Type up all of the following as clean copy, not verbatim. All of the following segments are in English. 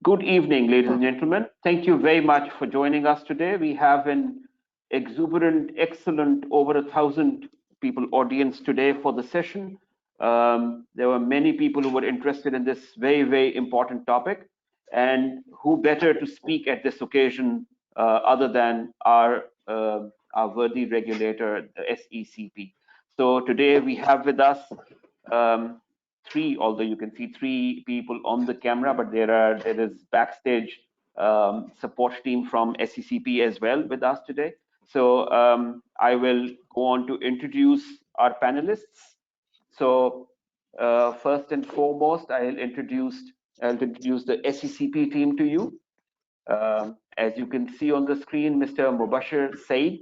Good evening, ladies and gentlemen. Thank you very much for joining us today. We have an exuberant, excellent, over 1,000 people audience today for the session. There were many people who were interested in this very, very important topic, and who better to speak at this occasion other than our worthy regulator, the SECP. So today we have with us um, three, although you can see three people on the camera, but there is backstage support team from SECP as well with us today. So I will go on to introduce our panelists. So first and foremost, I'll introduce the SECP team to you. As you can see on the screen, Mr. Mubashir Said.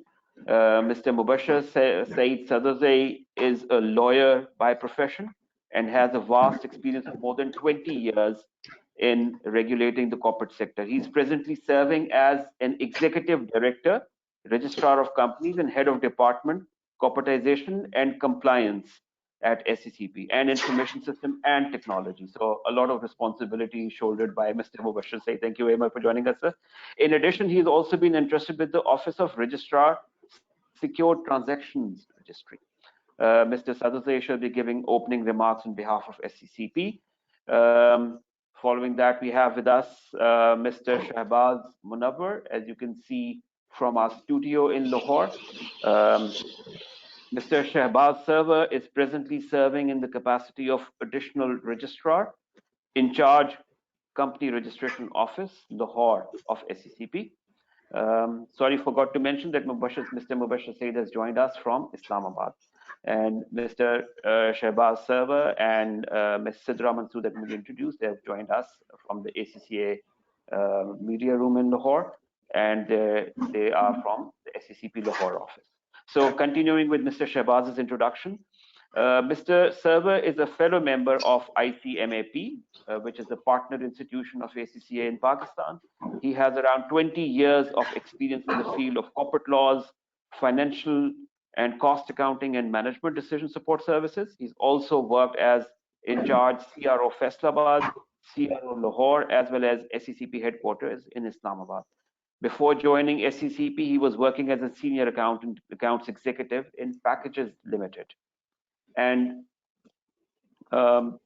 Mr. Mubashir Said Sadazai is a lawyer by profession and has a vast experience of more than 20 years in regulating the corporate sector. He's presently serving as an executive director, registrar of companies, and head of department, corporatization and compliance at SECP, and information system and technology. So a lot of responsibility shouldered by Mr. Mubashir Said. Thank you very much for joining us, sir. In addition, he's also been entrusted with the Office of Registrar, Secured Transactions Registry. Mr. Sadazai shall be giving opening remarks on behalf of SECP. Following that, we have with us Mr. Shahbaz Munawar, as you can see from our studio in Lahore. Mr. Shahbaz Sarwar is presently serving in the capacity of Additional Registrar in charge, Company Registration Office, Lahore of SECP. Sorry, forgot to mention that Mr. Mubashir Said has joined us from Islamabad. And Mr. Shahbaz Sarwar and Ms. Sidra Mansoor that we introduced, they have joined us from the ACCA media room in Lahore, and they are from the SECP Lahore office. So continuing with Mr. Shahbaz's introduction, Mr. Sarwar is a fellow member of ICMAP, which is a partner institution of ACCA in Pakistan. He has around 20 years of experience in the field of corporate laws, financial and cost accounting and management decision support services. He's also worked as in charge CRO Faisalabad, CRO Lahore, as well as SECP headquarters in Islamabad. Before joining SECP, he was working as a senior accounts executive in Packages Limited. And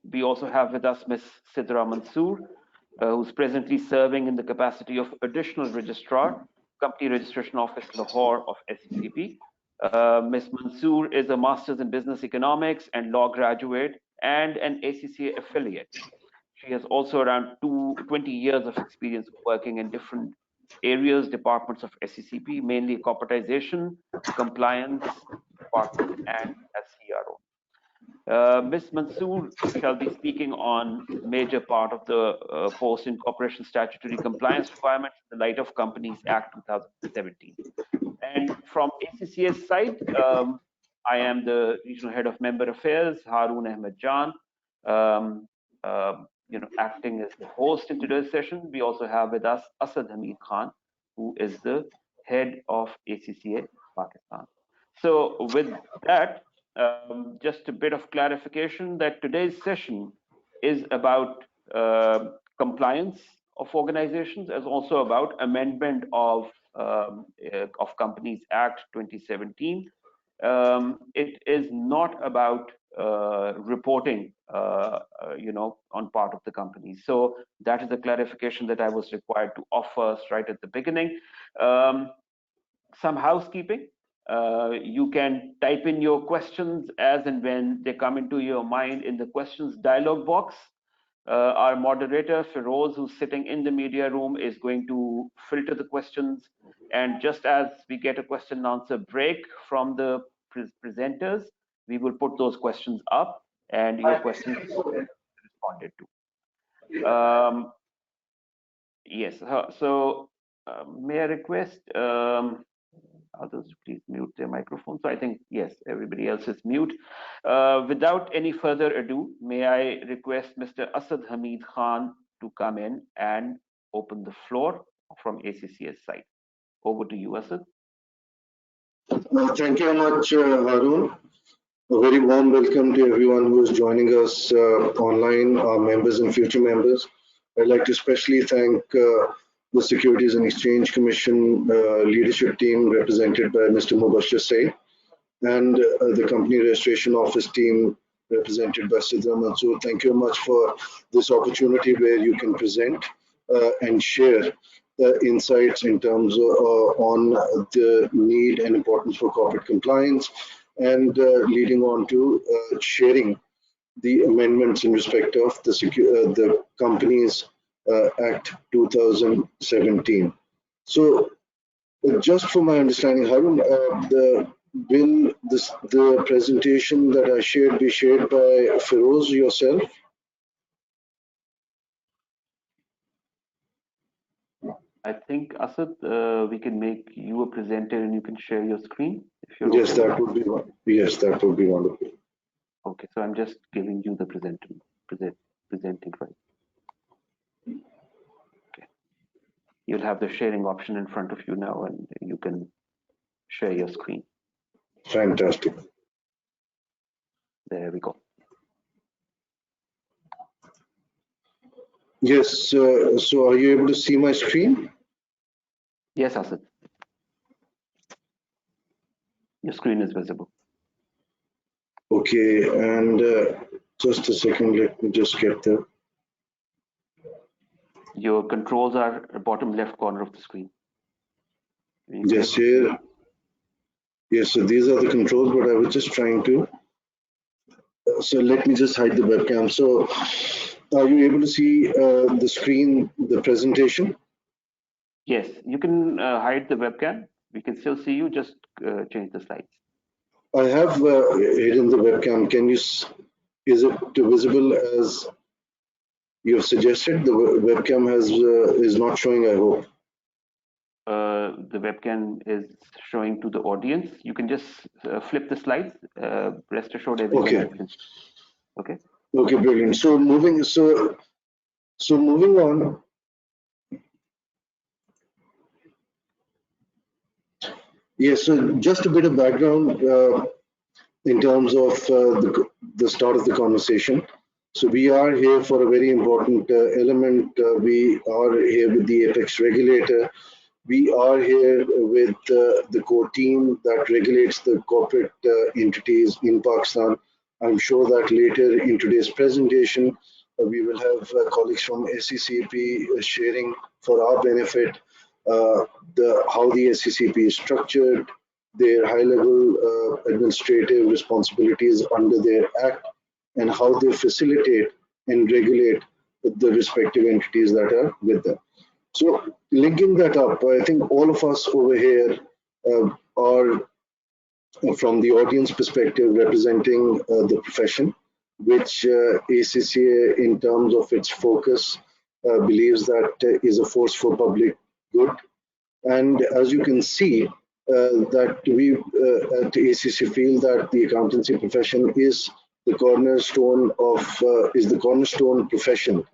we also have with us Ms. Sidra Mansoor, who's presently serving in the capacity of Additional Registrar, Company Registration Office, Lahore of SECP. Ms. Mansoor is a Master's in Business Economics and Law graduate and an ACCA affiliate. She has also around 20 years of experience working in different areas, departments of SECP, mainly corporatization, compliance department, and as CRO. Ms. Mansoor shall be speaking on major part of the post-incorporation statutory compliance requirements in the light of Companies Act 2017. And from ACCA's side, I am the regional head of member affairs, Haroon Ahmed Jan, acting as the host in today's session. We also have with us Asad Hamid Khan, who is the head of ACCA Pakistan. So with that, just a bit of clarification that today's session is about compliance of organizations, as also about amendment of Companies Act 2017. It is not about reporting, on part of the company. So that is the clarification that I was required to offer right at the beginning. Some housekeeping. You can type in your questions as and when they come into your mind in the questions dialog box. Our moderator, Feroz, who's sitting in the media room, is going to filter the questions. And just as we get a question and answer break from the presenters, we will put those questions up and your questions will be responded to. Yes, so may I request others to please mute their microphone. So I think, yes, everybody else is mute. Without any further ado, may I request Mr. Asad Hamid Khan to come in and open the floor from ACCA's side. Over to you, Asad. Thank you very much, Haroon. A very warm welcome to everyone who is joining us online, our members and future members. I'd like to especially thank the Securities and Exchange Commission leadership team represented by Mr. Mubashir Said and the company registration office team represented by Sidra Mansoor. Thank you very much for this opportunity where you can present and share insights in terms of, on the need and importance for corporate compliance and leading on to sharing the amendments in respect of the Companies Act 2017. So just for my understanding, Harun, will the presentation that I shared be shared by Feroz yourself? I think, Asad, we can make you a presenter and you can share your screen. If you're Yes, okay. that would be yes, that would be wonderful. Okay, so I'm just giving you the presenting right. Okay, you'll have the sharing option in front of you now, and you can share your screen. Fantastic. There we go. Yes, so are you able to see my screen? Yes, Asad. Your screen is visible. Okay, and just a second, let me just get the. Your controls are bottom left corner of the screen. Yes, here. Yes, so these are the controls, but I was just trying to. So let me just hide the webcam. So are you able to see the screen, the presentation? Yes, you can hide the webcam. We can still see you, just change the slides. I have hidden the webcam. Can you, is it visible as you have suggested? The webcam is not showing, I hope. The webcam is showing to the audience. You can just flip the slides. Rest assured, everyone can. Okay. Okay, brilliant. So moving on. Yes, so just a bit of background in terms of the start of the conversation. So we are here for a very important element. We are here with the apex regulator. We are here with the core team that regulates the corporate entities in Pakistan. I'm sure that later in today's presentation, we will have colleagues from SECP sharing for our benefit how the SECP is structured, their high-level administrative responsibilities under their act, and how they facilitate and regulate the respective entities that are with them. So linking that up, I think all of us over here are, from the audience perspective, representing the profession, which ACCA, in terms of its focus, believes that is a force for public good. And as you can see, that we at ACC feel that the accountancy profession is the cornerstone profession,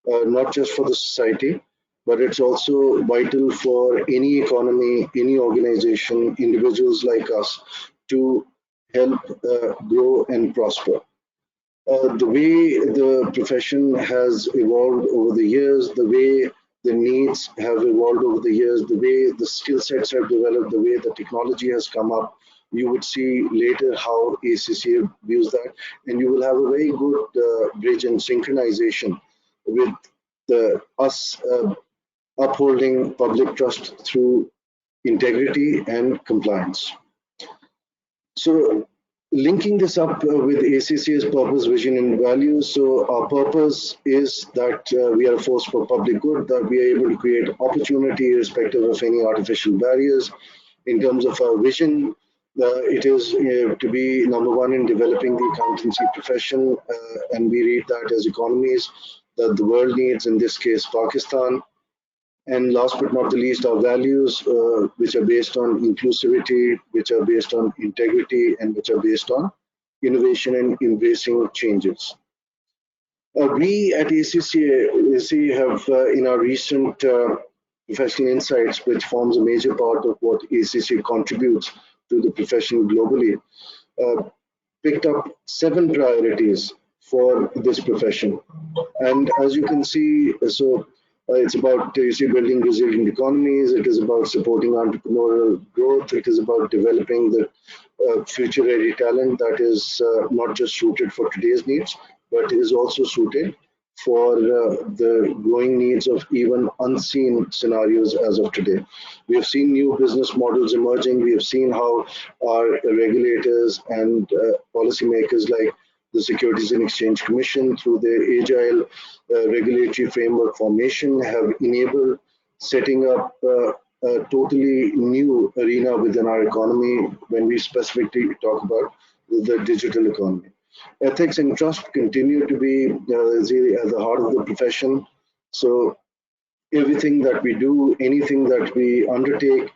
not just for the society, but it's also vital for any economy, any organization, individuals like us to help grow and prosper. The way the profession has evolved over the years, the way the needs have evolved over the years, the way the skill sets have developed, the way the technology has come up, you would see later how ACCA views that, and you will have a very good bridge and synchronization with us upholding public trust through integrity and compliance. So linking this up with ACCA's purpose, vision, and values. So our purpose is that we are a force for public good, that we are able to create opportunity irrespective of any artificial barriers. In terms of our vision, it is to be number one in developing the accountancy profession, and we read that as economies that the world needs, in this case, Pakistan. And last but not the least, our values, which are based on inclusivity, which are based on integrity, and which are based on innovation and embracing changes. We at ACCA have, in our recent professional insights, which forms a major part of what ACCA contributes to the profession globally, picked up 7 priorities for this profession. And as you can see, it's about you see, building resilient economies. It is about supporting entrepreneurial growth. It is about developing the future-ready talent that is not just suited for today's needs, but is also suited for the growing needs of even unseen scenarios as of today. We have seen new business models emerging. We have seen how our regulators and policymakers like the Securities and Exchange Commission, through their agile regulatory framework formation, have enabled setting up a totally new arena within our economy when we specifically talk about the digital economy. Ethics and trust continue to be really at the heart of the profession. So everything that we do, anything that we undertake,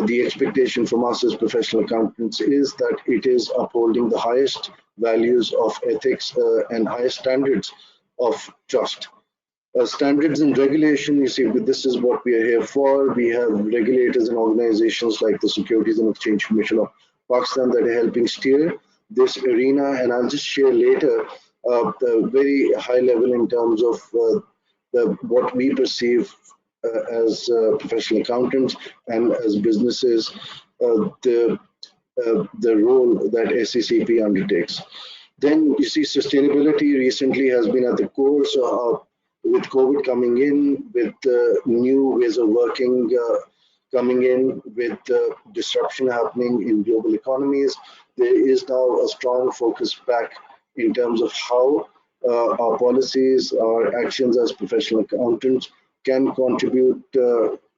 the expectation from us as professional accountants is that it is upholding the highest values of ethics and highest standards of trust. Standards and regulation, you see, this is what we are here for. We have regulators and organizations like the Securities and Exchange Commission of Pakistan that are helping steer this arena, and I'll just share later the very high level in terms of what we perceive as professional accountants and as businesses, the role that SECP undertakes. Then you see sustainability recently has been at the core. So with COVID coming in, with new ways of working coming in, with disruption happening in global economies, there is now a strong focus back in terms of how our policies, our actions as professional accountants can contribute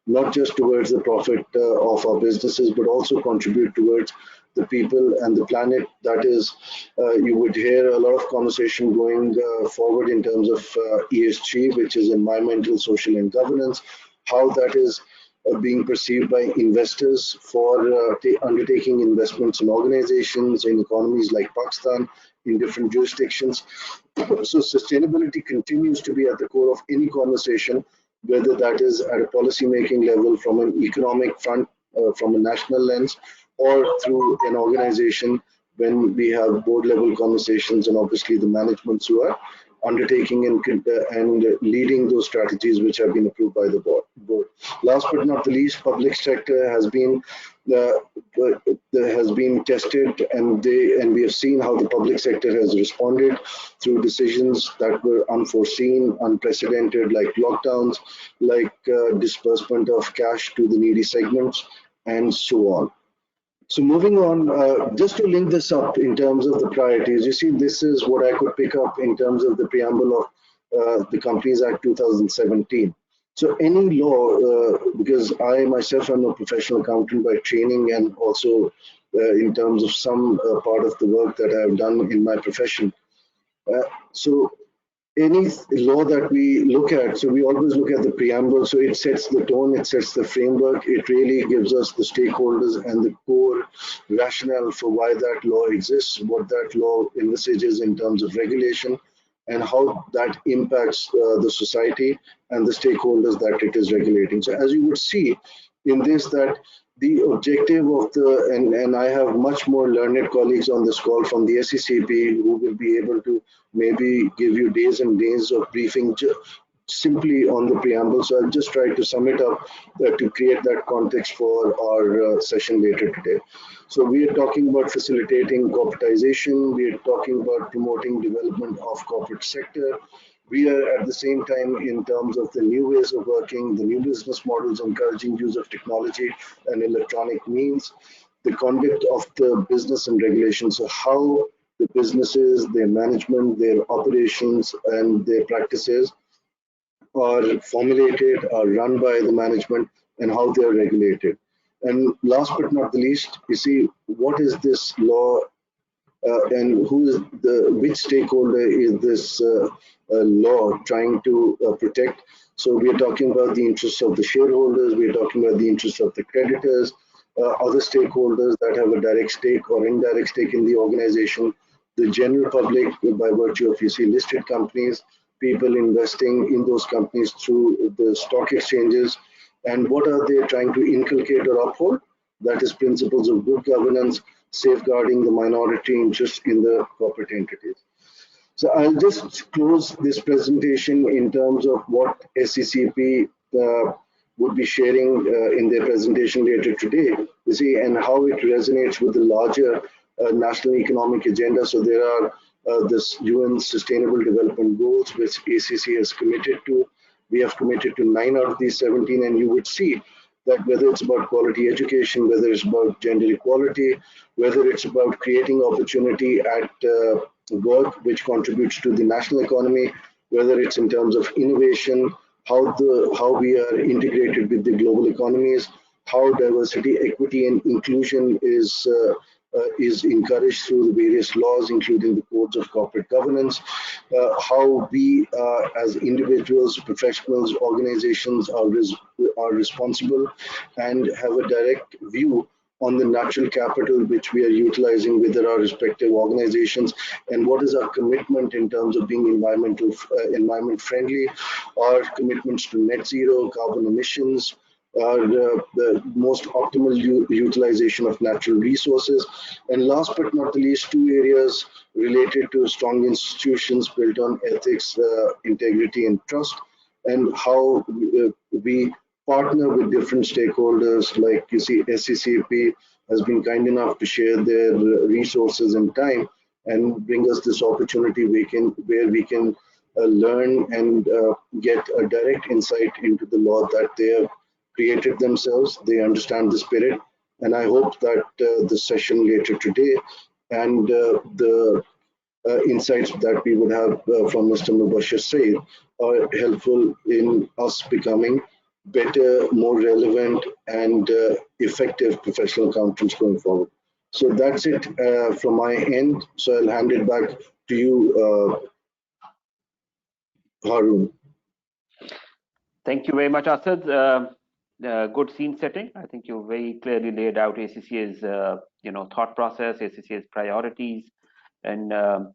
not just towards the profit of our businesses, but also contribute towards the people and the planet. That is, you would hear a lot of conversation going forward in terms of ESG, which is environmental, social, and governance, how that is being perceived by investors for undertaking investments in organizations, in economies like Pakistan, in different jurisdictions. So sustainability continues to be at the core of any conversation, whether that is at a policy-making level, from an economic front, from a national lens, or through an organization when we have board-level conversations and obviously the managements who are undertaking and leading those strategies which have been approved by the board. Last but not the least, public sector has been tested, and we have seen how the public sector has responded through decisions that were unforeseen, unprecedented, like lockdowns, like disbursement of cash to the needy segments, and so on. So moving on, just to link this up in terms of the priorities, you see, this is what I could pick up in terms of the preamble of the Companies Act 2017. So any law, because I myself am a professional accountant by training and also in terms of some part of the work that I have done in my profession. So any law that we look at, so we always look at the preamble, so it sets the tone, it sets the framework, it really gives us the stakeholders and the core rationale for why that law exists, what that law envisages in terms of regulation, and how that impacts the society and the stakeholders that it is regulating. So as you would see in this, that the objective of and I have much more learned colleagues on this call from the SECP who will be able to maybe give you days and days of briefing simply on the preamble. So I'll just try to sum it up to create that context for our session later today. So we are talking about facilitating corporatization. We are talking about promoting development of corporate sector. We are at the same time, in terms of the new ways of working, the new business models, encouraging use of technology and electronic means, the conduct of the business and regulations, so how the businesses, their management, their operations, and their practices are formulated, are run by the management, and how they are regulated. And last but not the least, you see, what is this law and which stakeholder is this law trying to protect? So we are talking about the interests of the shareholders, we are talking about the interests of the creditors, other stakeholders that have a direct stake or indirect stake in the organization, the general public by virtue of, you see, listed companies, people investing in those companies through the stock exchanges, and what are they trying to inculcate or uphold? That is principles of good governance, safeguarding the minority interest in the corporate entities. So I'll just close this presentation in terms of what SECP would be sharing in their presentation later today, you see, and how it resonates with the larger national economic agenda. So there are this UN Sustainable Development Goals, which ACC has committed to. We have committed to 9 out of these 17, and you would see that whether it's about quality education, whether it's about gender equality, whether it's about creating opportunity at work which contributes to the national economy, whether it's in terms of innovation, how we are integrated with the global economies, how diversity, equity, and inclusion is encouraged through the various laws, including the codes of corporate governance, how we as individuals, professionals, organizations are responsible and have a direct view on the natural capital which we are utilizing within our respective organizations, and what is our commitment in terms of being environment friendly, our commitments to net zero, carbon emissions, the most optimal utilization of natural resources, and last but not the least, two areas related to strong institutions built on ethics, integrity, and trust, and how we partner with different stakeholders. Like you see, SECP has been kind enough to share their resources and time and bring us this opportunity where we can learn and get a direct insight into the law that they have created themselves. They understand the spirit, and I hope that the session later today and the insights that we would have from Mr. Mubashir Said are helpful in us becoming better, more relevant, and effective professional accountants going forward. So that's it from my end. So I'll hand it back to you, Harun. Thank you very much, Asad. Good scene setting. I think you very clearly laid out ACCA's thought process, ACCA's priorities, and our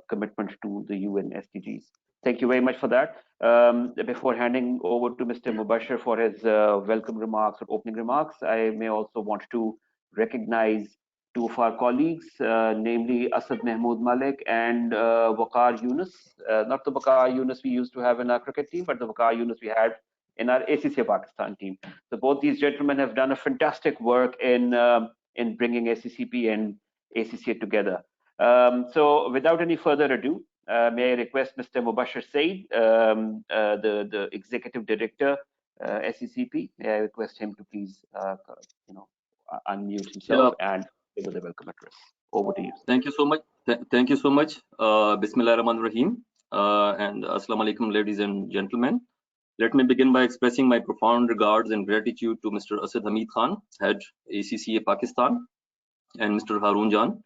commitment to the UN SDGs. Thank you very much for that. Before handing over to Mr. Mubashir for his welcome remarks or opening remarks, I may also want to recognize two of our colleagues, namely Asad Mahmood Malik and Waqar Yunus. Not the Waqar Yunus we used to have in our cricket team, but the Waqar Yunus we had in our ACCA Pakistan team. So both these gentlemen have done a fantastic work in bringing SECP and ACCA together. So without any further ado, may I request Mr. Mubashir Said, the Executive Director, SECP, may I request him to please unmute himself and give the welcome address. Over to you. Thank you so much. Thank you so much. Bismillah Rahman Rahim. And Assalamu alaikum, ladies and gentlemen. Let me begin by expressing my profound regards and gratitude to Mr. Asad Hamid Khan, Head ACCA Pakistan, and Mr. Harun Jan,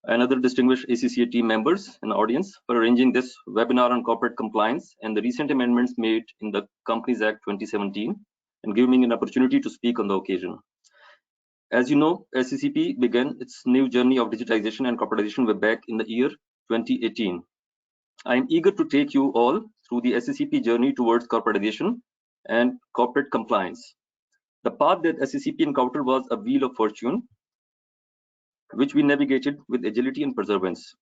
and other distinguished ACCA team members and audience for arranging this webinar on corporate compliance and the recent amendments made in the Companies Act 2017 and giving me an opportunity to speak on the occasion. As you know, SECP began its new journey of digitization and corporatization way back in the year 2018. I am eager to take you all through the SECP journey towards corporatization and corporate compliance. The path that SECP encountered was a wheel of fortune, which we navigated with agility and perseverance.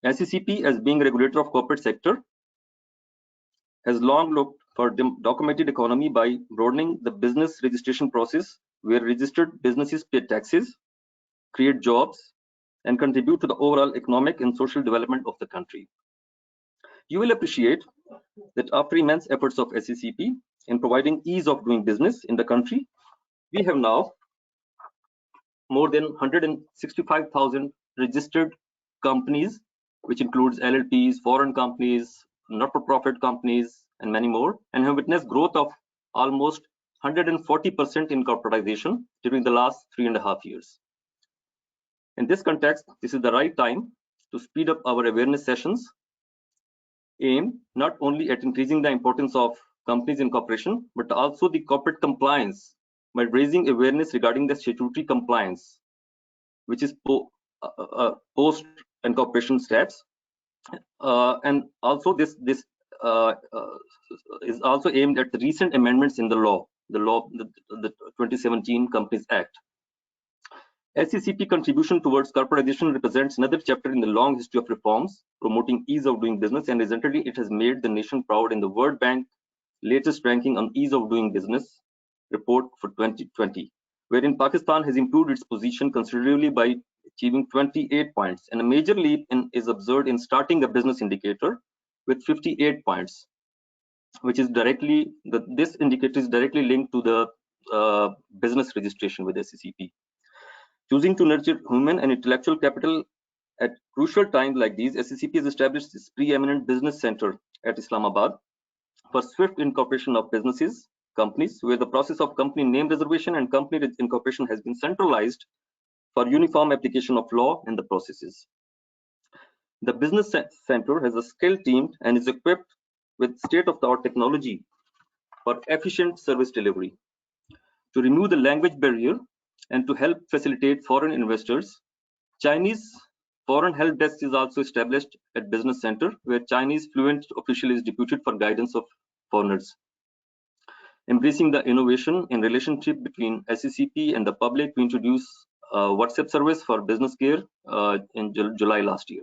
SECP, as being a regulator of corporate sector, has long looked for documented economy by broadening the business registration process, where registered businesses pay taxes, create jobs, and contribute to the overall economic and social development of the country. You will appreciate that after immense efforts of SECP in providing ease of doing business in the country, we have now more than 165,000 registered companies, which includes LLPs, foreign companies, not-for-profit companies, and many more, and have witnessed growth of almost 140% in corporatization during the last 3.5 years. In this context, this is the right time to speed up our awareness sessions, aimed not only at increasing the importance of companies in corporation, but also the corporate compliance by raising awareness regarding the statutory compliance, which is post incorporation steps, and also this is also aimed at the recent amendments in the 2017 Companies Act. SECP contribution towards corporatization represents another chapter in the long history of reforms promoting ease of doing business, and recently it has made the nation proud in the World Bank latest ranking on ease of doing business report for 2020, wherein Pakistan has improved its position considerably by achieving 28 points, and a major leap is observed in starting a business indicator with 58 points, which is directly, this indicator is directly linked to the business registration with SECP. Choosing to nurture human and intellectual capital at crucial times like these, SECP has established its preeminent business center at Islamabad for swift incorporation of companies, where the process of company name reservation and company incorporation has been centralized for uniform application of law and the processes. The business center has a skilled team and is equipped with state-of-the-art technology for efficient service delivery. To remove the language barrier and to help facilitate foreign investors, Chinese foreign help desk is also established at Business Center, where Chinese fluent official is deputed for guidance of foreigners. Embracing the innovation in relationship between SECP and the public, we introduced WhatsApp service for business care in July last year.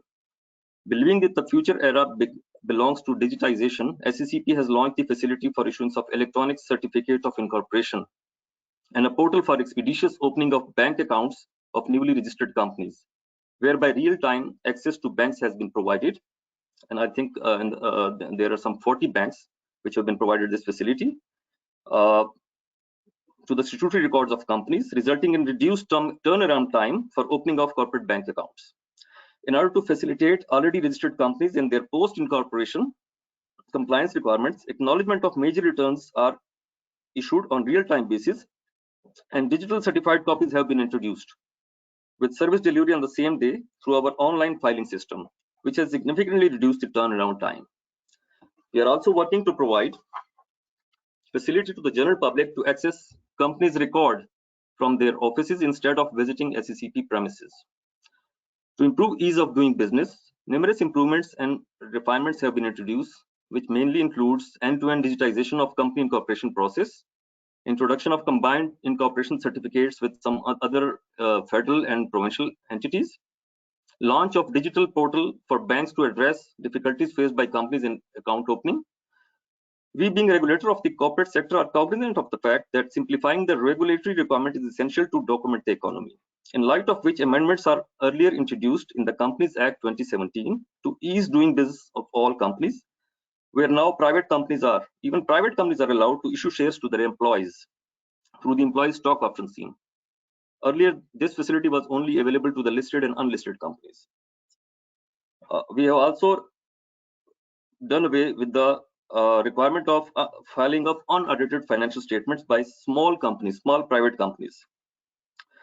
Believing that the future era belongs to digitization, SECP has launched the facility for issuance of electronic certificate of incorporation and a portal for expeditious opening of bank accounts of newly registered companies, whereby real-time access to banks has been provided. And I think there are some 40 banks which have been provided this facility to the statutory records of companies, resulting in reduced turnaround time for opening of corporate bank accounts. In order to facilitate already registered companies in their post-incorporation compliance requirements, acknowledgement of major returns are issued on real-time basis, and digital certified copies have been introduced, with service delivery on the same day through our online filing system, which has significantly reduced the turnaround time. We are also working to provide facility to the general public to access companies' record from their offices instead of visiting SECP premises. To improve ease of doing business, numerous improvements and refinements have been introduced, which mainly includes end-to-end digitization of company incorporation process, introduction of combined incorporation certificates with some other federal and provincial entities, launch of digital portal for banks to address difficulties faced by companies in account opening. We, being regulator of the corporate sector, are cognizant of the fact that simplifying the regulatory requirement is essential to document the economy, in light of which amendments are earlier introduced in the Companies Act 2017 to ease doing business of all companies, where now private companies are allowed to issue shares to their employees through the employee stock option scheme. Earlier, this facility was only available to the listed and unlisted companies. We have also done away with the requirement of filing of unaudited financial statements by small private companies.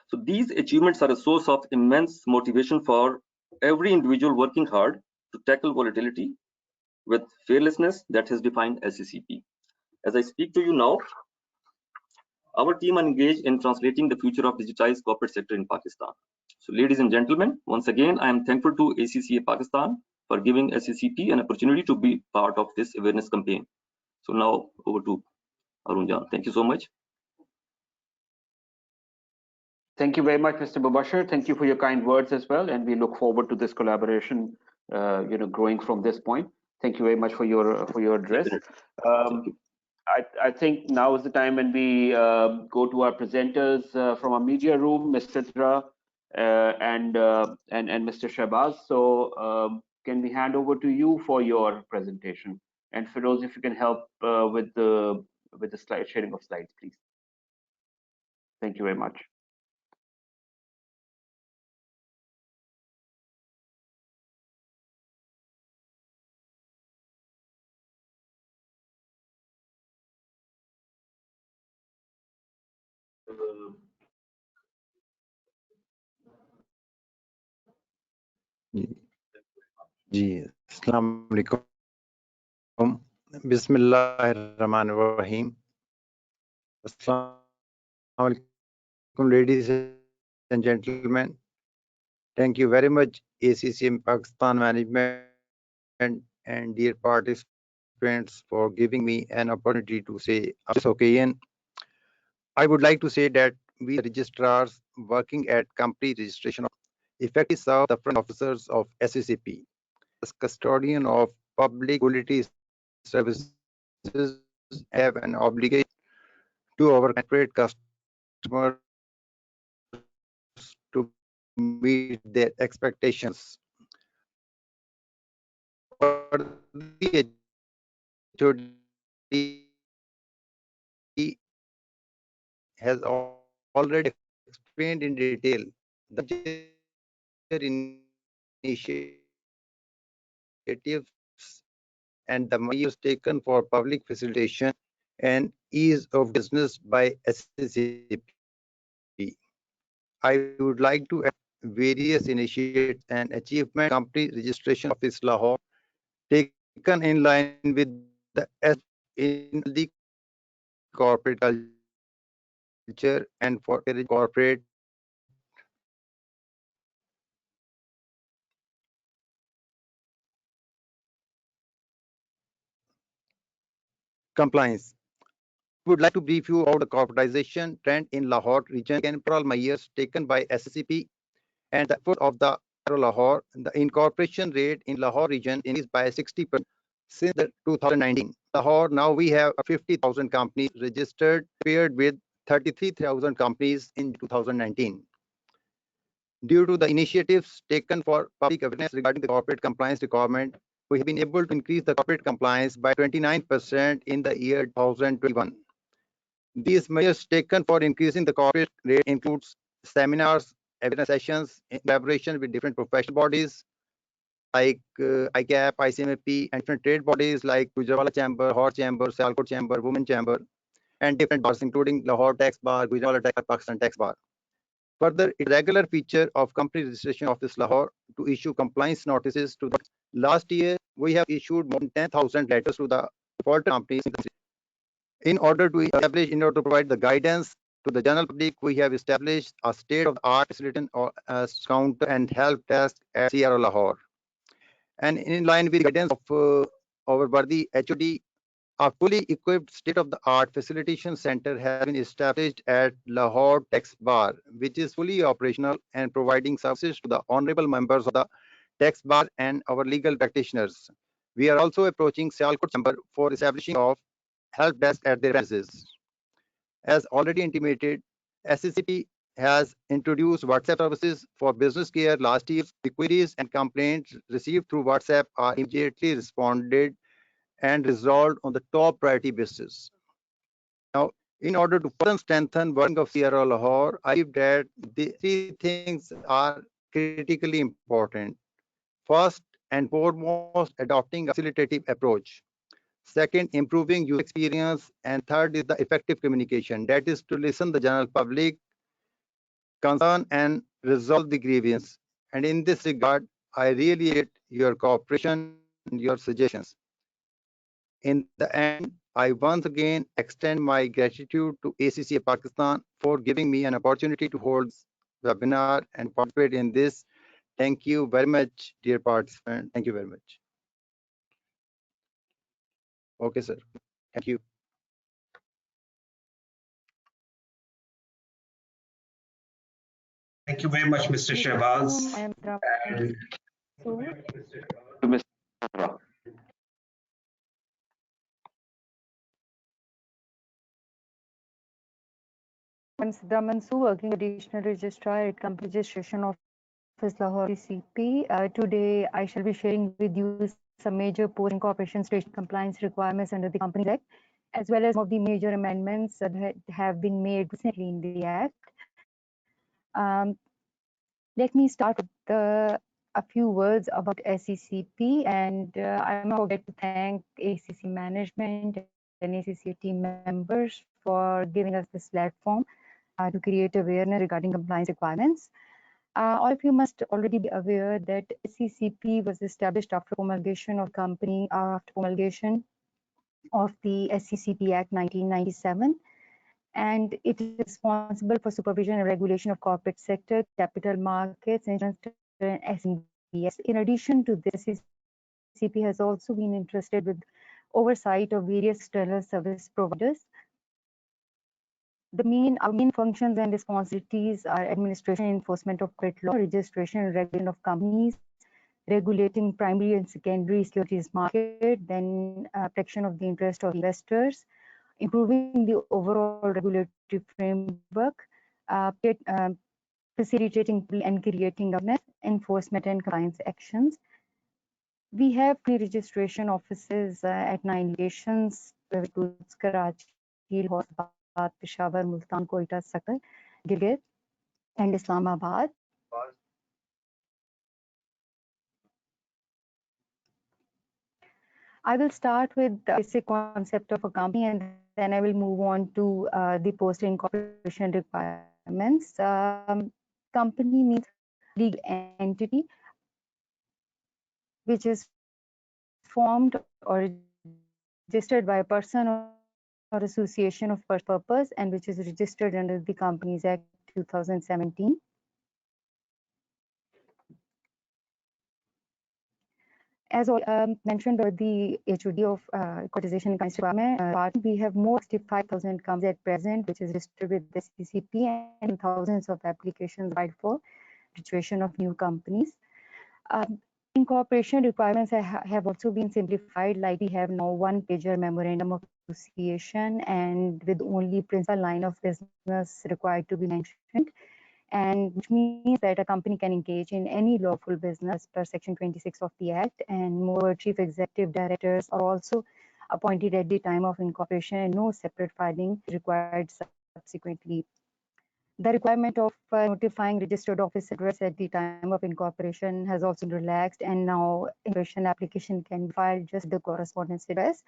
So these achievements are a source of immense motivation for every individual working hard to tackle volatility with fearlessness that has defined SECP. As I speak to you now, our team are engaged in translating the future of digitized corporate sector in Pakistan. So ladies and gentlemen, once again, I am thankful to ACCA Pakistan for giving SECP an opportunity to be part of this awareness campaign. So now over to Arun Jan. Thank you so much. Thank you very much, Mr. Mubashir. Thank you for your kind words as well, and we look forward to this collaboration, growing from this point. Thank you very much for your address. I think now is the time when we go to our presenters from our media room, Mr. Sidra and Mr. Shahbaz. So can we hand over to you for your presentation? And Feroz, if you can help with the slide sharing of slides, please. Thank you very much. जी अस्सलाम वालेकुम बिस्मिल्लाहिर्रहमानिर्रहीम अस्सलाम वालेकुम ladies and gentlemen, thank you very much ACCM Pakistan management and dear participants for giving me an opportunity to say on this occasion. I would like to say that with registrars working at company registration effectively serve the front officers of SECP. As custodian of public utility services, have an obligation to our corporate customers to meet their expectations. For the HOD has already explained in detail the major initiatives and the measures taken for public facilitation and ease of business by SCCP. I would like to add various initiatives and achievements company registration office Lahore taken in line with the in the corporate culture and for corporate compliance. Would like to brief you about the corporatization trend in Lahore region and overall measures taken by SCP and the effort of the Lahore. The incorporation rate in Lahore region increased by 60% since the 2019. Lahore, now we have 50,000 companies registered, paired with 33,000 companies in 2019. Due to the initiatives taken for public awareness regarding the corporate compliance requirement, we have been able to increase the corporate compliance by 29% in the year 2021. These measures taken for increasing the corporate rate includes seminars, awareness sessions in collaboration with different professional bodies like ICAP, ICMP, and different trade bodies like Gujarat Chamber, Lahore Chamber, Sialkot Chamber, Women Chamber, and different bars including Lahore Tax Bar, Gujarat Tax Bar, Pakistan Tax Bar. Further, it's a regular feature of company registration office Lahore to issue compliance notices to the last year. We have issued more than 10,000 letters to the default companies in order to provide the guidance to the general public. We have established a state-of-the-art facility or counter and help desk at CRO Lahore. And in line with the guidance of our worthy HOD, a fully equipped state-of-the-art facilitation center has been established at Lahore Tax Bar, which is fully operational and providing services to the honorable members of the Tax Bar and our legal practitioners. We are also approaching Sialkot Chamber for establishing of help desk at their premises. As already intimated, SCCP has introduced WhatsApp services for business care last year. The queries and complaints received through WhatsApp are immediately responded and resolved on the top priority basis. Now, in order to further strengthen working of CRO Lahore, I believe that the three things are critically important. First and foremost, adopting a facilitative approach. Second, improving user experience. And third is the effective communication. That is to listen the general public concern and resolve the grievance. And in this regard, I really appreciate your cooperation and your suggestions. In the end, I once again extend my gratitude to ACCA Pakistan for giving me an opportunity to hold this webinar and participate in this. Thank you very much, dear participant. Thank you very much. Okay, sir. Thank you. Thank you very much, Mr. Shehbaz. I'm Sidra Mansoor, working additional registrar at Company Registration Office Lahore SECP. Today, I shall be sharing with you some major post-incorporation station compliance requirements under the Companies Act, as well as some of the major amendments that have been made recently in the Act. Let me start with a few words about SECP, and I'm not forget to thank ACC management and ACC team members for giving us this platform to create awareness regarding compliance requirements. All of you must already be aware that SECP was established after promulgation of company, after promulgation of the SECP Act 1997, and it is responsible for supervision and regulation of corporate sector, capital markets, insurance, and SMBs. In addition to this, SECP has also been entrusted with oversight of various external service providers. Our main functions and responsibilities are administration and enforcement of corporate law, registration and regulation of companies, regulating primary and secondary securities market, then protection of the interest of investors, improving the overall regulatory framework, facilitating and creating awareness, enforcement and compliance actions. We have pre-registration offices at 9 locations, which includes Karachi, Lahore, Peshawar, Multan, Quetta, Sakal, Gilgit, and Islamabad. I will start with the basic concept of a company, and then I will move on to the post-incorporation requirements. Company means legal entity which is formed or registered by a person or association of purpose and which is registered under the Companies Act 2017. As mentioned by the HOD of Quotization and Compliance Department, we have more than 65,000 companies at present, which is registered with the SECP, and thousands of applications filed for registration of new companies. Incorporation requirements have also been simplified, like we have now one-pager memorandum of association and with only principal line of business required to be mentioned, and which means that a company can engage in any lawful business per section 26 of the Act, and more chief executive directors are also appointed at the time of incorporation and no separate filing required subsequently. The requirement of notifying registered office address at the time of incorporation has also been relaxed, and now incorporation application can be filed just the correspondence address.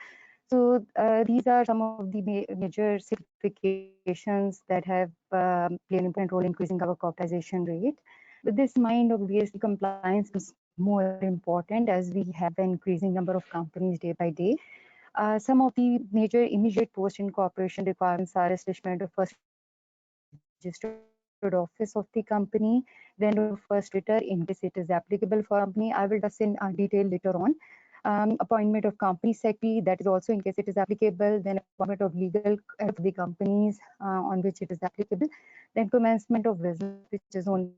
So these are some of the major simplifications that have played an important role in increasing our corporatization rate. With this in mind, obviously compliance is more important as we have an increasing number of companies day by day. Some of the major immediate post-incorporation requirements are establishment of first registered office of the company, then of first register in case it is applicable for company. I will discuss in detail later on. Appointment of company secretary, that is also in case it is applicable, then appointment of legal of the companies on which it is applicable, then commencement of business, which is only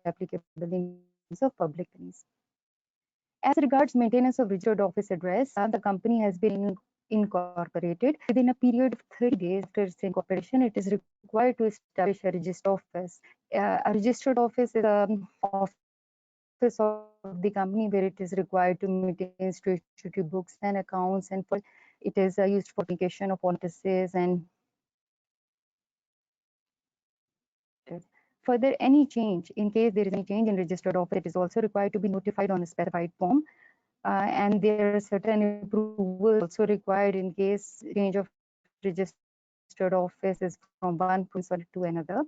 applicable in case of public companies. As regards maintenance of registered office address, the company has been incorporated. Within a period of 30 days after its incorporation, it is required to establish a registered office. A registered office is an office of the company where it is required to maintain statutory books and accounts, and for it is used for communication of notices and further any change. In case there is any change in registered office, it is also required to be notified on a specified form. And there are certain approvals also required in case change of registered office is from one person to another.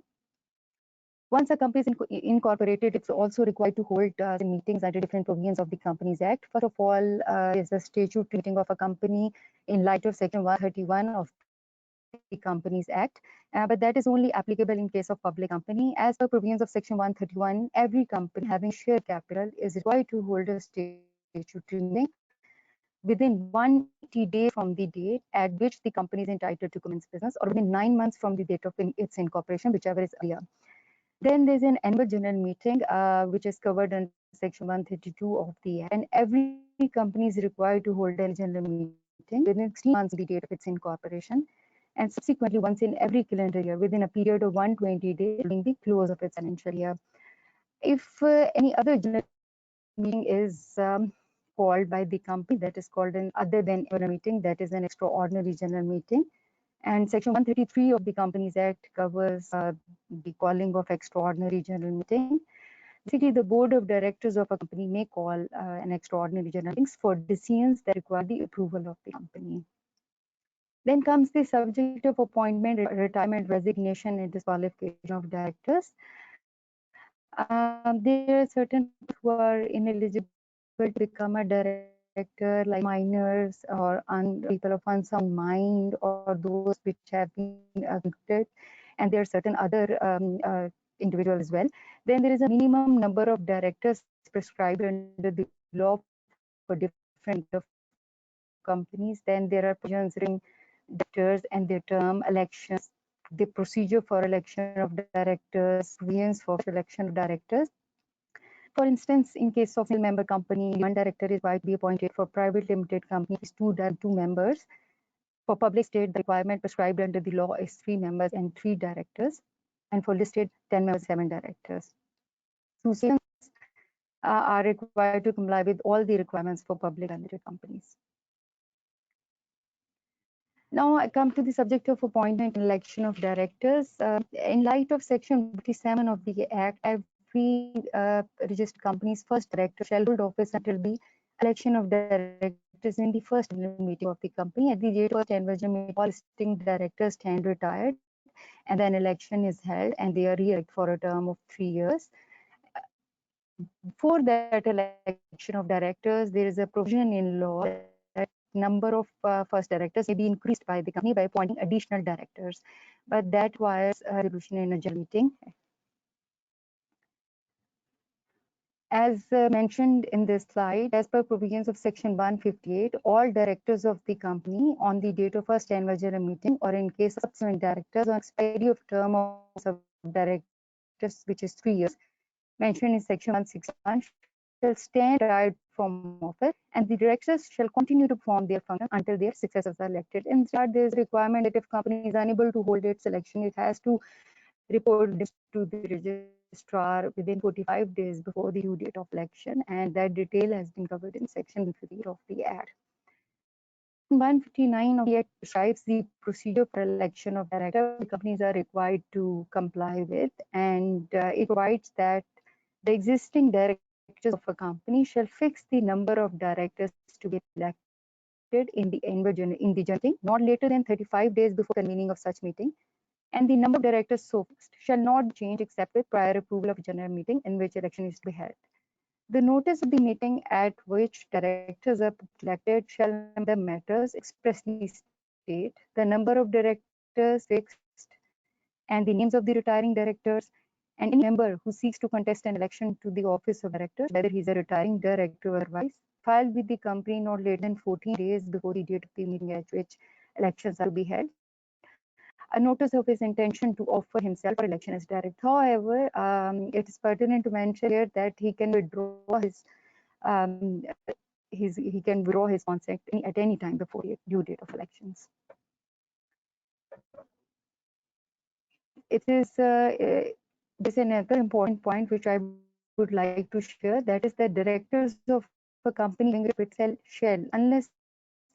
Once a company is incorporated, it's also required to hold meetings under different provisions of the Companies Act. First of all, is a statute meeting of a company in light of Section 131 of the Companies Act, but that is only applicable in case of public company. As per provisions of Section 131, every company having share capital is required to hold a statutory meeting within 180 days from the date at which the company is entitled to commence business, or within 9 months from the date of its incorporation, whichever is earlier. Then there's an annual general meeting, which is covered under Section 132 of the Act, and every company is required to hold a general meeting within 3 months of the date of its incorporation, and subsequently once in every calendar year within a period of 120 days during the close of its financial year. If any other general meeting is called by the company, that is called an other than annual meeting, that is an extraordinary general meeting. And Section 133 of the Companies Act covers the calling of extraordinary general meeting. Basically, the board of directors of a company may call an extraordinary general meeting for decisions that require the approval of the company. Then comes the subject of appointment, retirement, resignation, and disqualification of directors. There are certain who are ineligible to become a director, like minors or people of unsound mind, or those which have been convicted, and there are certain other individuals as well. Then there is a minimum number of directors prescribed under the law for different of companies. Then there are provisions regarding directors and their term, elections, the procedure for election of directors, provisions for election of directors. For instance, in case of single member company, one director is required to be appointed. For private limited companies, two members. For public state, the requirement prescribed under the law is 3 members and 3 directors. And for listed, 10 members, 7 directors. Associations are required to comply with all the requirements for public limited companies. Now I come to the subject of appointment and election of directors. In light of Section 57 of the Act, every registered company's first director shall hold office until the election of directors in the first meeting of the company. At the date of annual meeting, all sitting directors stand retired, and then election is held, and they are re-elected for a term of 3 years. For that election of directors, there is a provision in law that number of first directors may be increased by the company by appointing additional directors, but that requires a resolution in a general meeting. As mentioned in this slide, as per provisions of Section 158, all directors of the company on the date of first annual general meeting, or in case of subsequent directors on expiry of term of directors, which is 3 years, mentioned in Section 161, shall stand retired from office, and the directors shall continue to perform their function until their successors are elected. In that, there is a requirement that if company is unable to hold its election, it has to report this to the registrar within 45 days before the due date of election, and that detail has been covered in Section 50 of the Act. 159 of the Act describes the procedure for election of directors the companies are required to comply with, and it provides that the existing directors of a company shall fix the number of directors to be elected in the annual general meeting not later than 35 days before convening of such meeting, and the number of directors so fixed shall not change except with prior approval of general meeting in which election is to be held. The notice of the meeting at which directors are elected shall the matters expressly state the number of directors fixed and the names of the retiring directors, and any member who seeks to contest an election to the office of director, whether he is a retiring director or otherwise, filed with the company not later than 14 days before the date of the meeting at which elections are to be held, a notice of his intention to offer himself for election as director. However, it is pertinent to mention here that he can withdraw his consent at any time before the due date of elections. It is there's another important point which I would like to share, that is that directors of a company shall, unless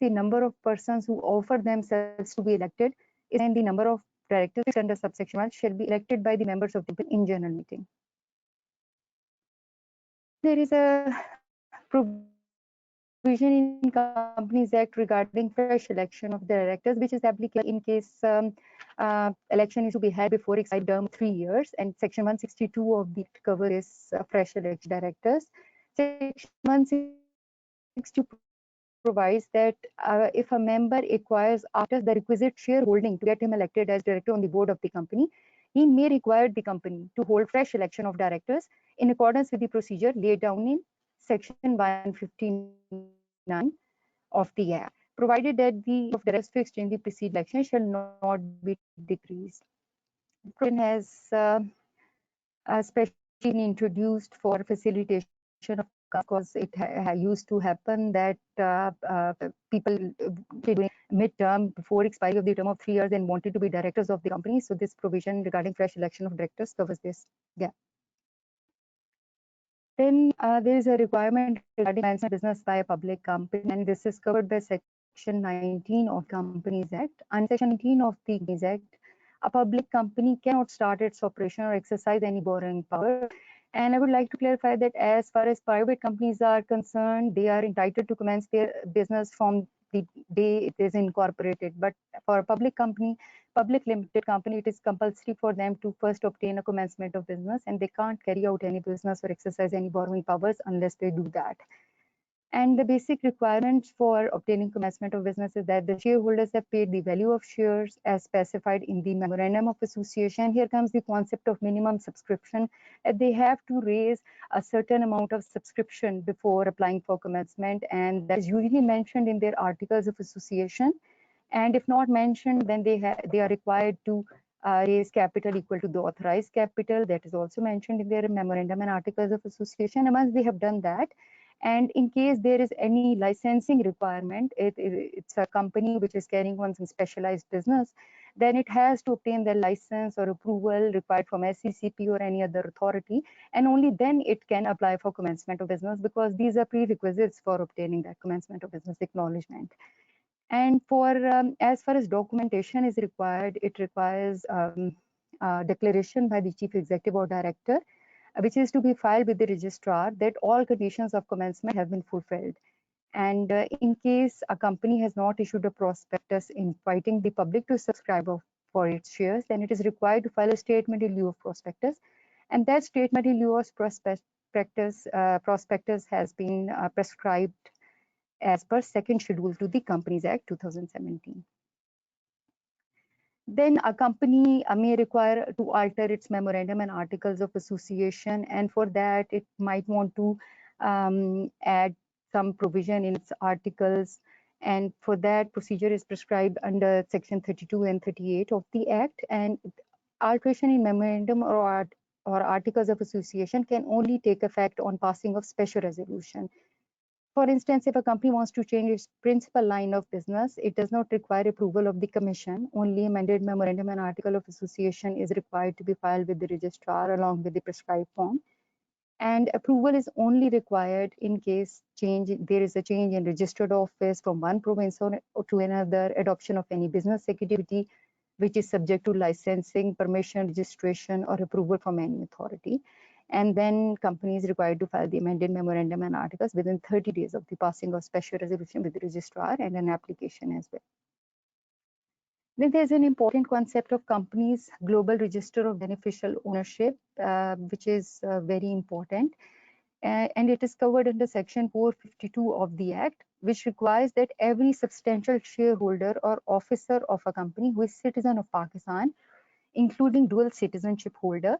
the number of persons who offer themselves to be elected is, and the number of directors under subsection 1 shall be elected by the members of the in general meeting. There is a provision in Companies Act regarding fresh election of directors, which is applicable in case election is to be held before expired term 3 years, and Section 162 of the Act covers fresh election directors. Section 162 provides that if a member acquires after the requisite shareholding to get him elected as director on the board of the company, he may require the company to hold fresh election of directors in accordance with the procedure laid down in Section 159 of the Act, provided that the of directors fixed in the preceding election shall not be decreased. The provision has specially introduced for facilitation of, because it used to happen that people doing midterm before expiry of the term of 3 years and wanted to be directors of the company. So this provision regarding fresh election of directors covers this gap. Then there is a requirement regarding management business by a public company, and this is covered by Section 19 of Companies Act. Under Section 19 of the Companies Act, a public company cannot start its operation or exercise any borrowing power. And I would like to clarify that as far as private companies are concerned, they are entitled to commence their business from the day it is incorporated. But for a public company, public limited company, it is compulsory for them to first obtain a commencement of business, and they can't carry out any business or exercise any borrowing powers unless they do that. And the basic requirements for obtaining commencement of business is that the shareholders have paid the value of shares as specified in the memorandum of association. Here comes the concept of minimum subscription, that they have to raise a certain amount of subscription before applying for commencement, and that is usually mentioned in their articles of association. And if not mentioned, then they are required to raise capital equal to the authorized capital. That is also mentioned in their memorandum and articles of association. And once they have done that, and in case there is any licensing requirement, it's a company which is carrying on some specialized business, then it has to obtain the license or approval required from SECP or any other authority, and only then it can apply for commencement of business, because these are prerequisites for obtaining that commencement of business acknowledgement. And for as far as documentation is required, it requires declaration by the chief executive or director, which is to be filed with the registrar, that all conditions of commencement have been fulfilled. And in case a company has not issued a prospectus inviting the public to subscribe for its shares, then it is required to file a statement in lieu of prospectus. And that statement in lieu of prospectus has been prescribed as per second schedule to the Companies Act 2017. Then a company may require to alter its memorandum and articles of association, and for that it might want to add some provision in its articles, and for that procedure is prescribed under section 32 and 38 of the Act. And alteration in memorandum or articles of association can only take effect on passing of special resolution. For instance, if a company wants to change its principal line of business, it does not require approval of the commission. Only amended memorandum and article of association is required to be filed with the registrar along with the prescribed form. And approval is only required in case there is a change in registered office from one province to another, adoption of any business activity which is subject to licensing, permission, registration, or approval from any authority. And then company is required to file the amended memorandum and articles within 30 days of the passing of special resolution with the registrar and an application as well. Then there's an important concept of companies global register of beneficial ownership, which is very important. And it is covered under section 452 of the Act, which requires that every substantial shareholder or officer of a company who is citizen of Pakistan, including dual citizenship holder,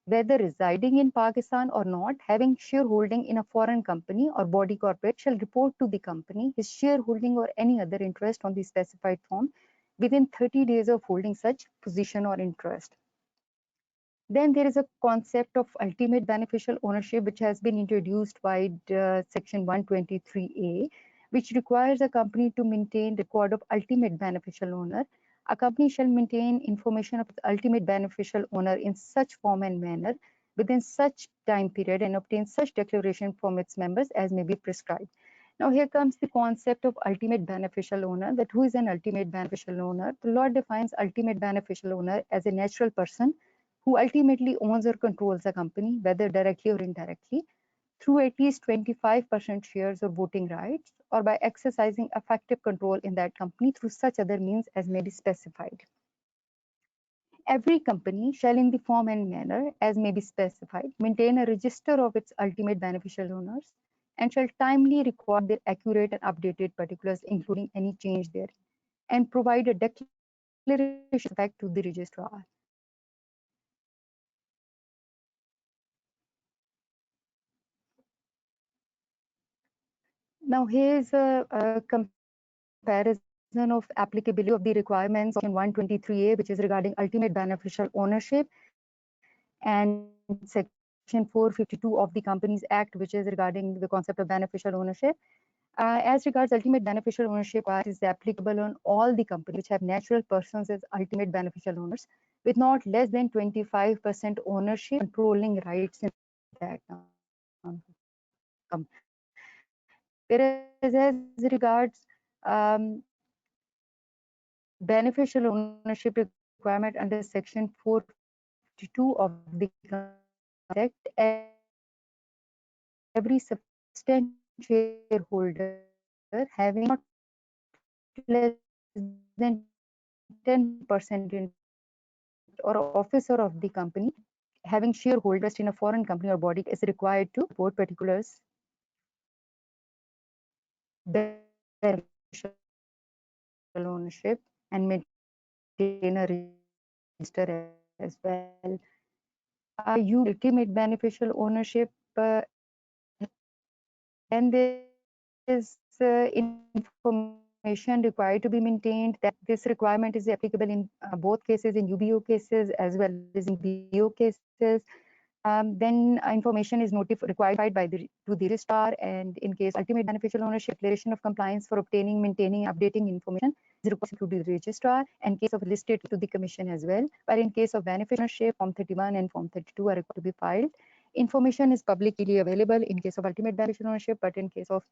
whether residing in Pakistan or not, having shareholding in a foreign company or body corporate, shall report to the company his shareholding or any other interest on the specified form within 30 days of holding such position or interest. Then there is a concept of ultimate beneficial ownership, which has been introduced by section 123A, which requires a company to maintain record of ultimate beneficial owner. A company shall maintain information of its ultimate beneficial owner in such form and manner within such time period and obtain such declaration from its members as may be prescribed. Now here comes the concept of ultimate beneficial owner, that who is an ultimate beneficial owner? The law defines ultimate beneficial owner as a natural person who ultimately owns or controls a company, whether directly or indirectly, through at least 25% shares or voting rights, or by exercising effective control in that company through such other means as may be specified. Every company shall, in the form and manner as may be specified, maintain a register of its ultimate beneficial owners, and shall timely record their accurate and updated particulars, including any change there, and provide a declaration back to the registrar. Now here's a comparison of applicability of the requirements of 123A, which is regarding ultimate beneficial ownership, and section 452 of the Companies Act, which is regarding the concept of beneficial ownership. As regards ultimate beneficial ownership, it is applicable on all the companies which have natural persons as ultimate beneficial owners, with not less than 25% ownership, controlling rights in that company. Whereas as regards beneficial ownership requirement under section 452 of the Act, every substantial shareholder having not less than 10% in or officer of the company having shareholders in a foreign company or body is required to report particulars beneficial ownership and maintain a register as well. You ultimate beneficial ownership, and there is information information required to be maintained, that this requirement is applicable in both cases, in UBO cases as well as in BO cases. Then information is required by the registrar, and in case ultimate beneficial ownership, declaration of compliance for obtaining, maintaining, updating information is required to the registrar, and case of listed to the commission as well. While in case of beneficial ownership, Form 31 and Form 32 are required to be filed. Information is publicly available in case of ultimate beneficial ownership, but in case of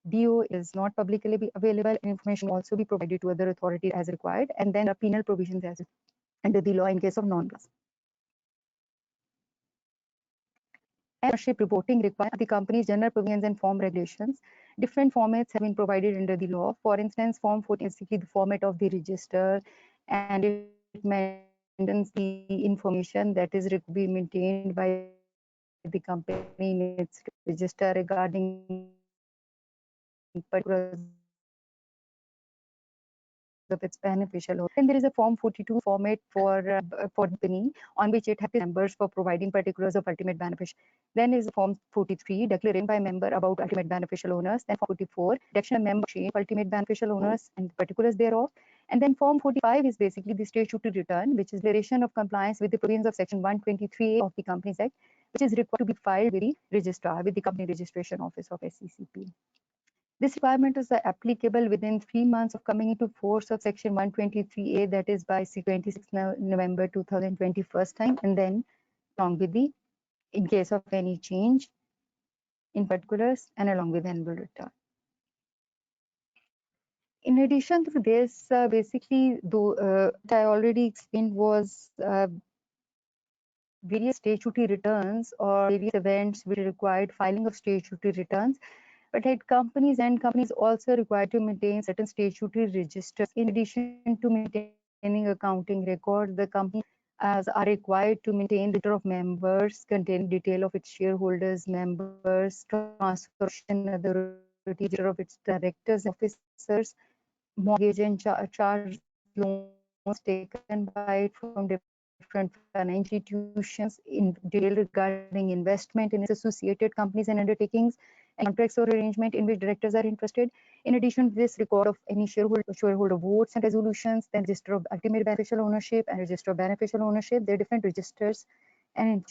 BO is not publicly available. Information will also be provided to other authorities as required, and then penal provisions as under the law in case of non-class. Ownership reporting requires the company's general provisions and form regulations. Different formats have been provided under the law. For instance, Form 14 is the format of the register, and it maintains the information that is to be maintained by the company in its register regarding particulars of its beneficial owner. Then there is a Form 42 format for the company, on which it has members for providing particulars of ultimate beneficial. Then is Form 43, declaration by member about ultimate beneficial owners. Then Form 44, declaration of membership of ultimate beneficial owners and particulars thereof. And then Form 45 is basically the statutory return, which is declaration of compliance with the provisions of Section 123A of the Companies Act, which is required to be filed with the registrar, with the Company Registration Office of SECP. This requirement is applicable within 3 months of coming into force of Section 123A, that is by 26 November 2020 first time, and then along with the, in case of any change in particulars, and along with annual return. In addition to this, basically, though I already explained was various statutory returns or various events which required filing of statutory returns. But at companies also required to maintain certain statutory registers. In addition to maintaining accounting records, the company are required to maintain register of members containing detail of its shareholders, members, transfer authority, register of its directors, officers, mortgage and charge loans taken by it from different financial institutions, in detail regarding investment in its associated companies and undertakings, and contracts or arrangement in which directors are interested. In addition to this, record of any shareholder votes and resolutions, then register of ultimate beneficial ownership and register of beneficial ownership. There are different registers and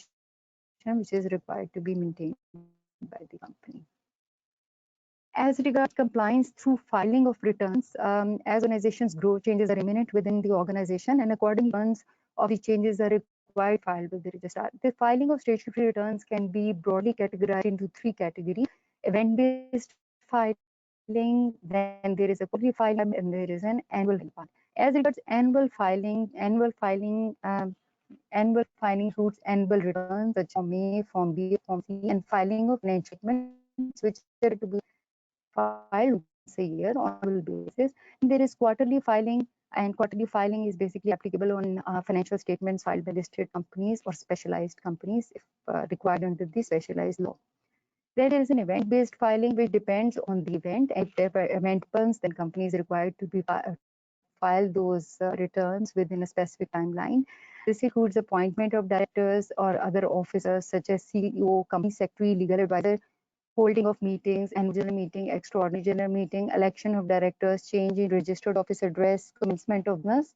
information which is required to be maintained by the company. As regards compliance through filing of returns, as organizations grow, changes are imminent within the organization, and accordingly, returns of the changes are required filed with the registrar. The filing of statutory returns can be broadly categorized into 3 categories: event-based filing, then there is a quarterly filing, and there is an annual filing. As regards annual filing includes annual returns such as Form A, Form B, Form C, and filing of financial statements, which are to be filed once a year on an annual basis. And there is quarterly filing, and quarterly filing is basically applicable on financial statements filed by listed companies or specialized companies if required under the specialized law. There is an event-based filing which depends on the event. If the event comes, then company is required to be file those returns within a specific timeline. This includes appointment of directors or other officers such as CEO, company secretary, legal advisor, holding of meetings, annual general meeting, extraordinary general meeting, election of directors, change in registered office address, commencement of business,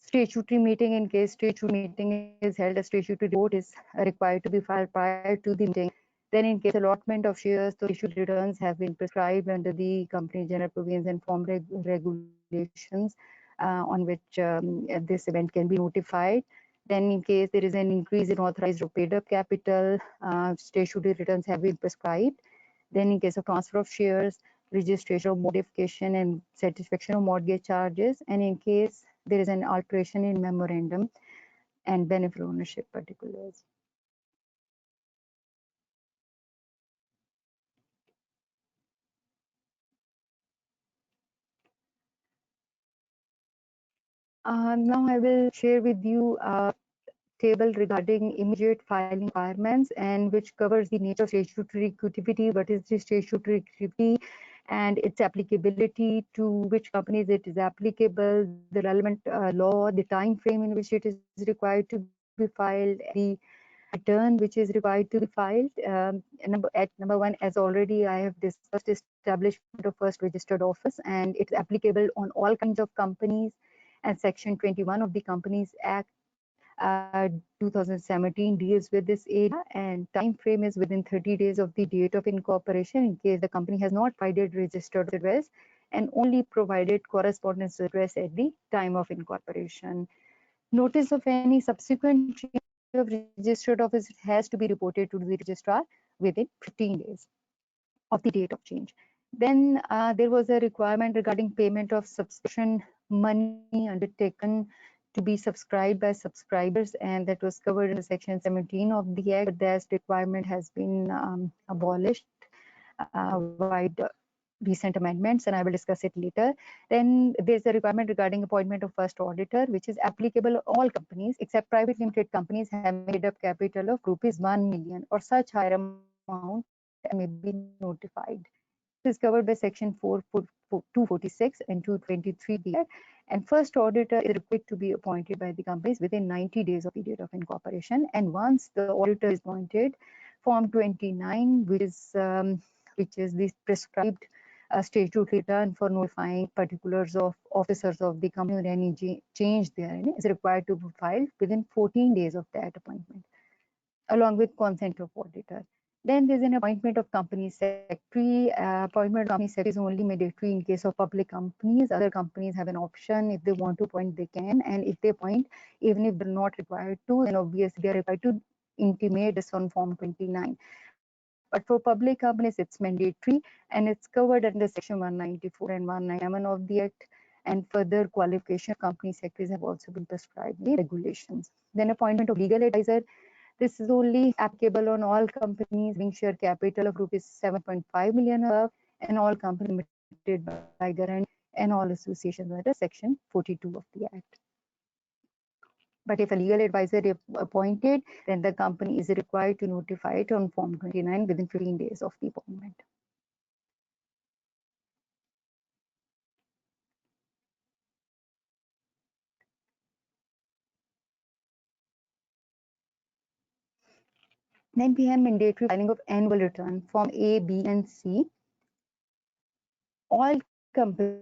statutory meeting. In case statutory meeting is held, a statutory report is required to be filed prior to the meeting. Then in case allotment of shares, the statutory returns have been prescribed under the company general provisions and form regulations on which this event can be notified. Then in case there is an increase in authorized or paid up capital, statutory returns have been prescribed. Then in case of transfer of shares, registration of modification and satisfaction of mortgage charges, and in case there is an alteration in memorandum and benefit ownership particulars. Now I will share with you a table regarding immediate filing requirements, and which covers the nature of statutory equity, what is the statutory equity, and its applicability to which companies it is applicable, the relevant law, the time frame in which it is required to be filed, the return which is required to be filed. Number one, as already I have discussed, establishment of first registered office, and it's applicable on all kinds of companies. And Section 21 of the Companies Act 2017 deals with this area, and time frame is within 30 days of the date of incorporation in case the company has not provided registered address and only provided correspondence address at the time of incorporation. Notice of any subsequent change of registered office has to be reported to the registrar within 15 days of the date of change. Then there was a requirement regarding payment of subscription money undertaken to be subscribed by subscribers, and that was covered in Section 17 of the Act. That requirement has been abolished by recent amendments, and I will discuss it later. Then there's a requirement regarding appointment of first auditor, which is applicable to all companies except private limited companies having made up capital of ₹1 million or such higher amount may be notified. This is covered by Section 246 and 223 of the Act. And first auditor is required to be appointed by the companies within 90 days of the date of incorporation. And once the auditor is appointed, Form 29, which is the prescribed statute return for notifying particulars of officers of the company or any change therein, is required to be filed within 14 days of that appointment, along with consent of auditor. Then there's an appointment of company secretary. Appointment of company secretary is only mandatory in case of public companies. Other companies have an option. If they want to appoint, they can. And if they appoint, even if they're not required to, then obviously they're required to intimate this on Form 29. But for public companies, it's mandatory, and it's covered under Section 194 and 197 of the Act. And further qualification of company secretaries have also been prescribed in the regulations. Then appointment of legal advisor. This is only applicable on all companies having share capital of ₹7.5 million above, and all companies limited by guarantee, and all associations under Section 42 of the Act. But if a legal advisor is appointed, then the company is required to notify it on Form 29 within 15 days of the appointment. Then we have mandatory filing of annual return, Form A, B, and C. All companies,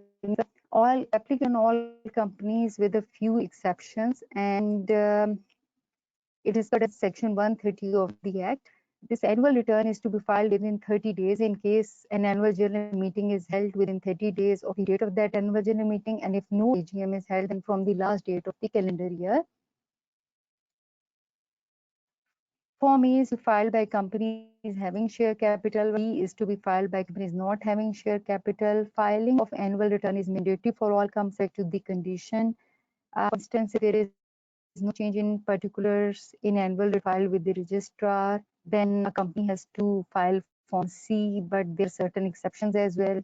all applicable on all companies with a few exceptions, and it is covered as Section 130 of the Act. This annual return is to be filed within 30 days in case an annual general meeting is held within 30 days of the date of that annual general meeting, and if no AGM is held, then from the last date of the calendar year. Form A is filed by companies having share capital. B is to be filed by companies not having share capital. Filing of annual return is mandatory for all companies to the condition. For instance, if there is no change in particulars in annual file with the registrar, then a company has to file Form C, but there are certain exceptions as well,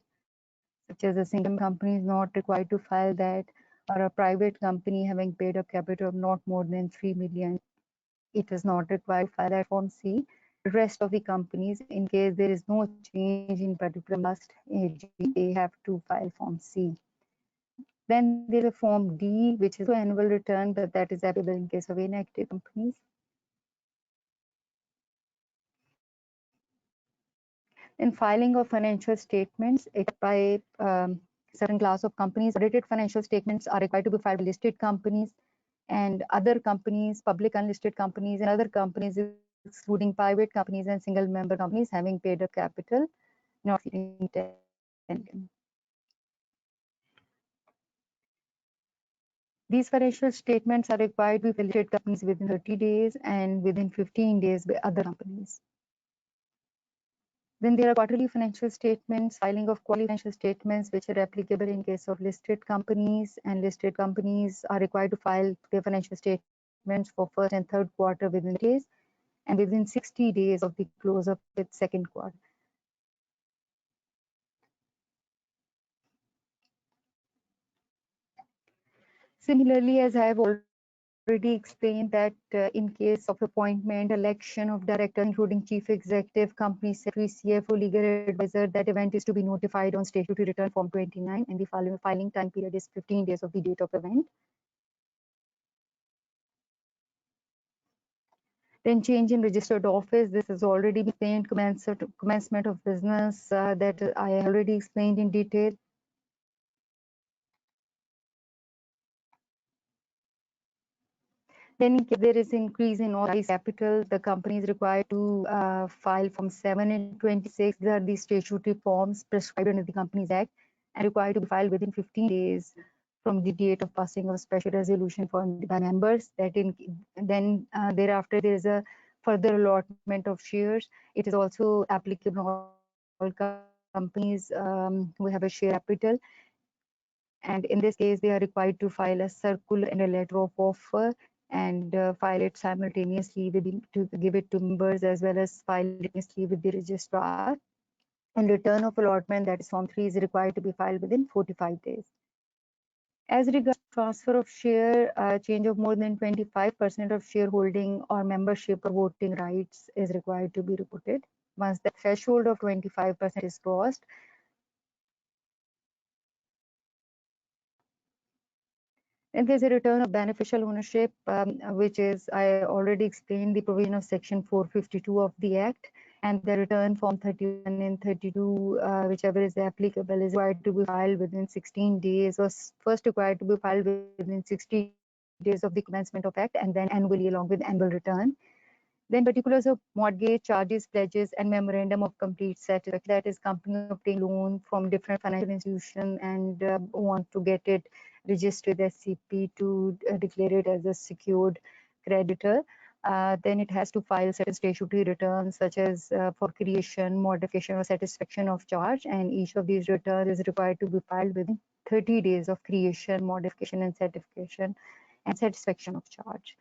such as a single company is not required to file that, or a private company having paid up capital of not more than 3 million. It is not required to file that Form C. The rest of the companies, in case there is no change in particular last AG, they have to file Form C. Then there is a Form D, which is an annual return, but that is applicable in case of inactive companies. In filing of financial statements, except by certain class of companies, audited financial statements are required to be filed by listed companies and other companies, public unlisted companies, and other companies, excluding private companies and single member companies having paid up capital not exceeding 10 million. These financial statements are required to be listed companies within 30 days and within 15 days by other companies. Then there are quarterly financial statements, filing of quarterly financial statements, which are applicable in case of listed companies, and listed companies are required to file their financial statements for first and third quarter within days and within 60 days of the close of its second quarter. Similarly, as I have already explained that in case of appointment, election of director, including chief executive, company secretary, CFO, legal advisor, that event is to be notified on statutory return Form 29, and the filing time period is 15 days of the date of event. Then change in registered office. This has already been explained. Commencement of business that I already explained in detail. Then in case there is increase in authorized capital, the company is required to file Form 7 and 26. These are the statutory forms prescribed under the Companies Act and required to be filed within 15 days from the date of passing of a special resolution for the members. Then thereafter there is a further allotment of shares. It is also applicable on all companies who have a share capital. And in this case, they are required to file a circular and a letter of offer and file it simultaneously to give it to members as well as file it simultaneously with the registrar. And return of allotment, that is Form 3, is required to be filed within 45 days. As regards transfer of share, change of more than 25% of shareholding or membership or voting rights is required to be reported. Once the threshold of 25% is crossed, and there's a return of beneficial ownership, which is, I already explained the provision of Section 452 of the Act, and the return Form 31 and 32, whichever is applicable, is required to be filed within 16 days, or first required to be filed within 60 days of the commencement of Act, and then annually along with annual return. Then particulars of mortgage, charges, pledges, and memorandum of complete satisfaction. That is, company obtain loan from different financial institutions and want to get it registered with SECP to declare it as a secured creditor. Then it has to file certain statutory returns, such as for creation, modification, or satisfaction of charge. And each of these returns is required to be filed within 30 days of creation, modification, and certification and satisfaction of charge.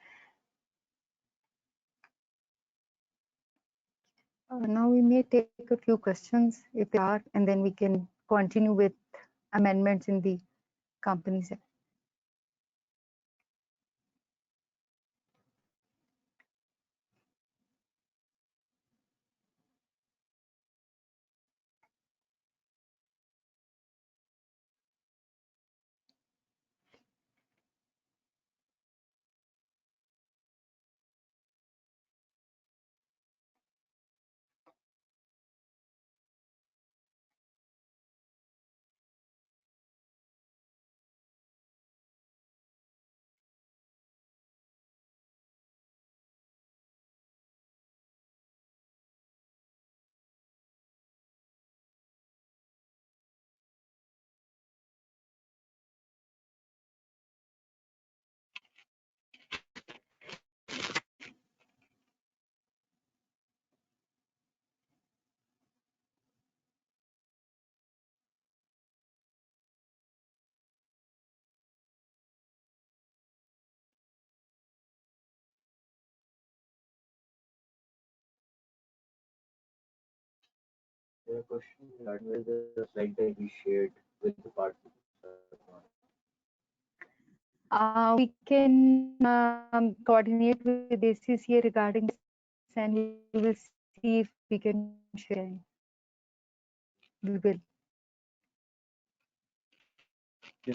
Now we may take a few questions if there are, and then we can continue with amendments in the Companies Act. There are questions regarding where the slide that we shared with the participants. We can coordinate with ACCA regarding this, and we will see if we can share. We will. Yeah.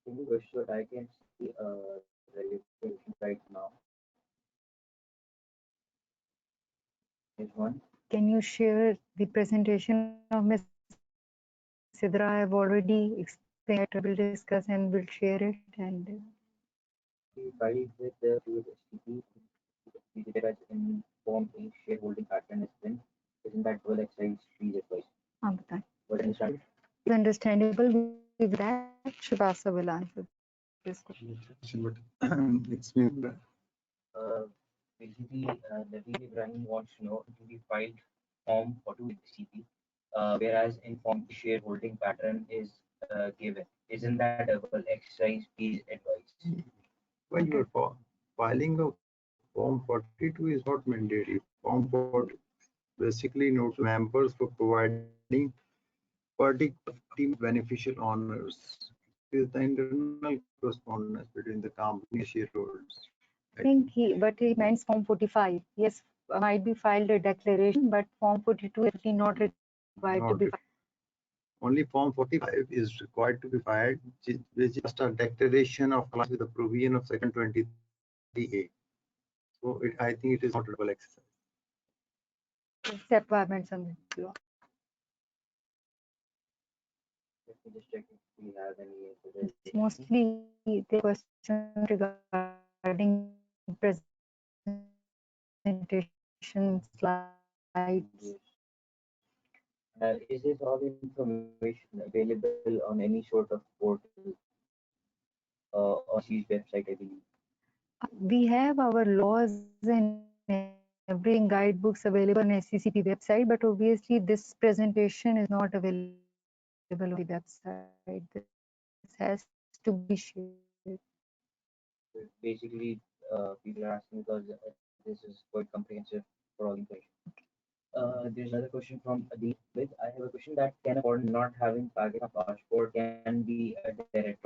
Single question, but I can see the registration right now. Is one. Can you share the presentation of Ms. Sidra? I have already explained that we will discuss and we'll share it. And We filed with the SECP as informed a shareholding pattern has been. Isn't that well exercised please advice? What understand? it's understandable. We will that. Shivasa will answer this question. Explain. Basically, Naveed Ibrahim wants to know to be filed Form 42 with CP, whereas informed shareholding pattern is given. Isn't that a well exercise please advice? When you are filing of Form 42 is not mandatory. Form 40 basically notes members for providing particular beneficial owners. It is the internal correspondence between the company and shareholders. I think but he meant Form 45. Yes, might be filed a declaration, but Form 42 is not required to be filed. Only Form 45 is required to be filed, which is just a declaration of compliance with the provision of Section 23A. So I think it is not a double exercise. It's requirements on the law. Let me just check if we have any answer. It's mostly the question regarding presentation slides. Is this all information available on any sort of portal on SEC's website, I believe? We have our laws and everything guidebooks available on SECP website, but obviously this presentation is not available on the website. This has to be shared. Basically, people are asking because this is quite comprehensive for all information. There's another question from Adil. I have a question that can a foreign not having Pakistan passport can be a direct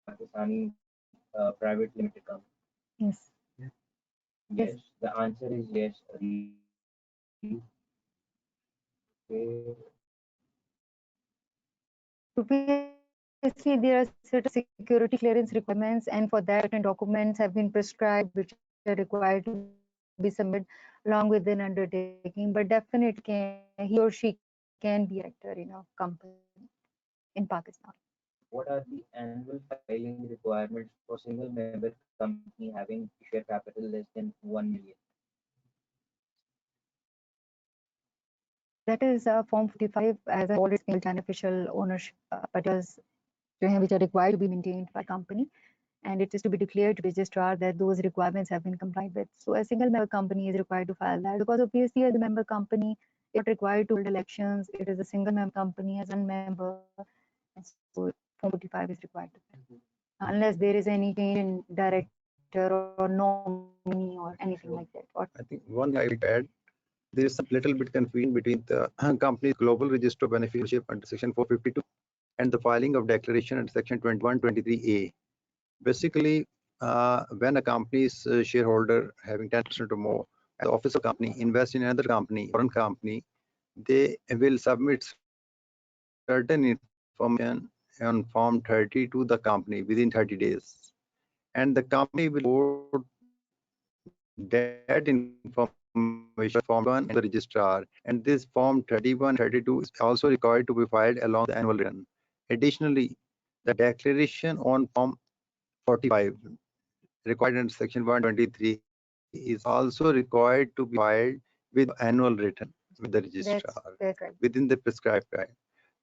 Pakistani private limited company? Yes. Yes. The answer is yes, Adil. Okay. Obviously, there are certain security clearance requirements, and for that, certain documents have been prescribed, which are required to be submitted along with an undertaking. But definitely, he or she can be a director in a company in Pakistan. What are the annual filing requirements for single member company having share capital less than 1 million? That is Form 45, as I already explained, beneficial ownership particulars which are required to be maintained by company, and it is to be declared to registrar that those requirements have been complied with. So a single member company is required to file that, because obviously as a member company is not required to hold elections. It is a single member company as one member, and so Form 45 is required to file, unless there is any change in director or nominee or anything like that. Or I think one thing I would add, there is some little bit confusion between the company's global register of beneficiarship under Section 452 and the filing of declaration under Section 2123A. Basically, when a company's shareholder having 10% or more, and the officer company invest in another company, foreign company, they will submit certain information on Form 30 to the company within 30 days. And the company will report that information Form 1 and the registrar. And this Form 31, 32 is also required to be filed along the annual return. Additionally, the declaration on Form 45 required under Section 123 is also required to be filed with annual return with the registrar that's right. within the prescribed time.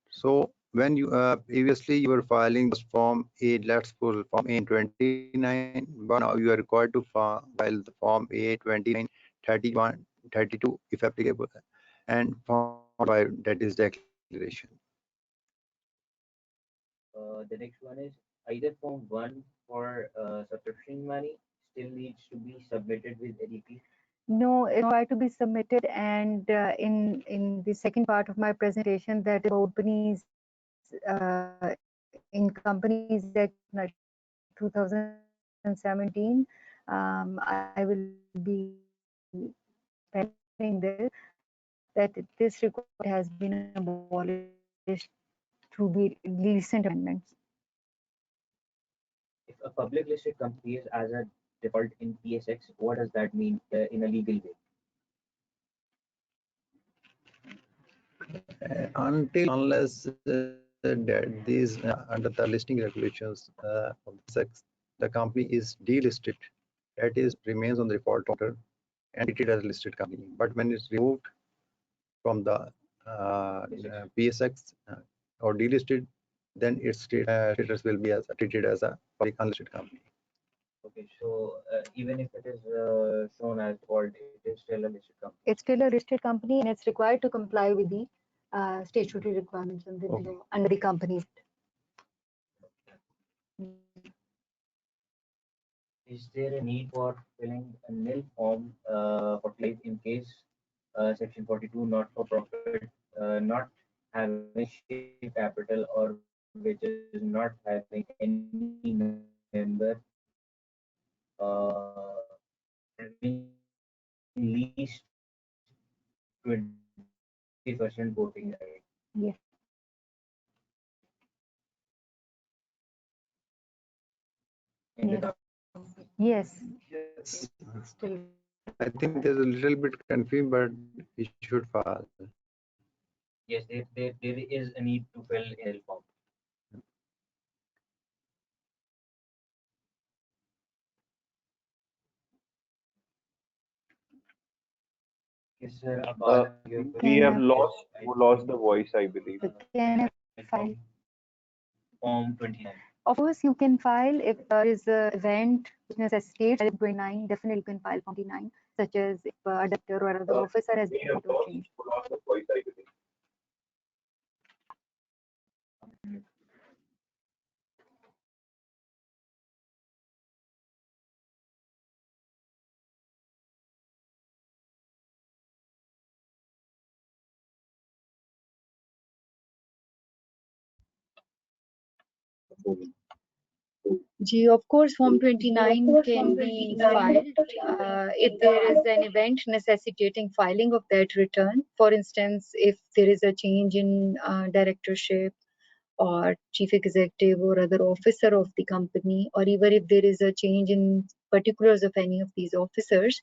So when you previously you were filing this Form A, let's pull Form A 29, but now you are required to file the Form A 29, 31, 32 if applicable, and Form 5, that is declaration. The next one is either Form 1 for subscription money still needs to be submitted with ADP. No, it's required to be submitted, and in the second part of my presentation, that is about companies in Companies Act 2017, I will be telling this that this requirement has been abolished through the recent amendments. a public listed company is as a default in PSX, what does that mean in a legal way? Until unless that these under the listing regulations of the sex, the company is delisted, that is remains on the default order and treated as a listed company. But when it's removed from the PSX or delisted, then its status will be as treated as a public unlisted company. Okay, so even if it is shown as default, it is still a listed company. It's still a listed company and it's required to comply with the statutory requirements under the law, under the Companies Act. Is there a need for filling a nil form 45 in case section 42 not for profit not having share capital or which is not having any member having least 20% voting right? Yes. In the Yes. company. Yes. Yes. Still. I think there's a little bit confusing, but it should fall. Yes, there is a need to fill in nil form. Yes, sir. We have lost the voice, I believe. Can I file? Form 29. Of course, you can file if there is an event which necessitates 29. Definitely, you can file 29, such as if a director or another officer has been or changed. Lost the voice, I believe. G, of course, Form 29 can be filed if there is an event necessitating filing of that return. For instance, if there is a change in directorship or chief executive or other officer of the company, or even if there is a change in particulars of any of these officers,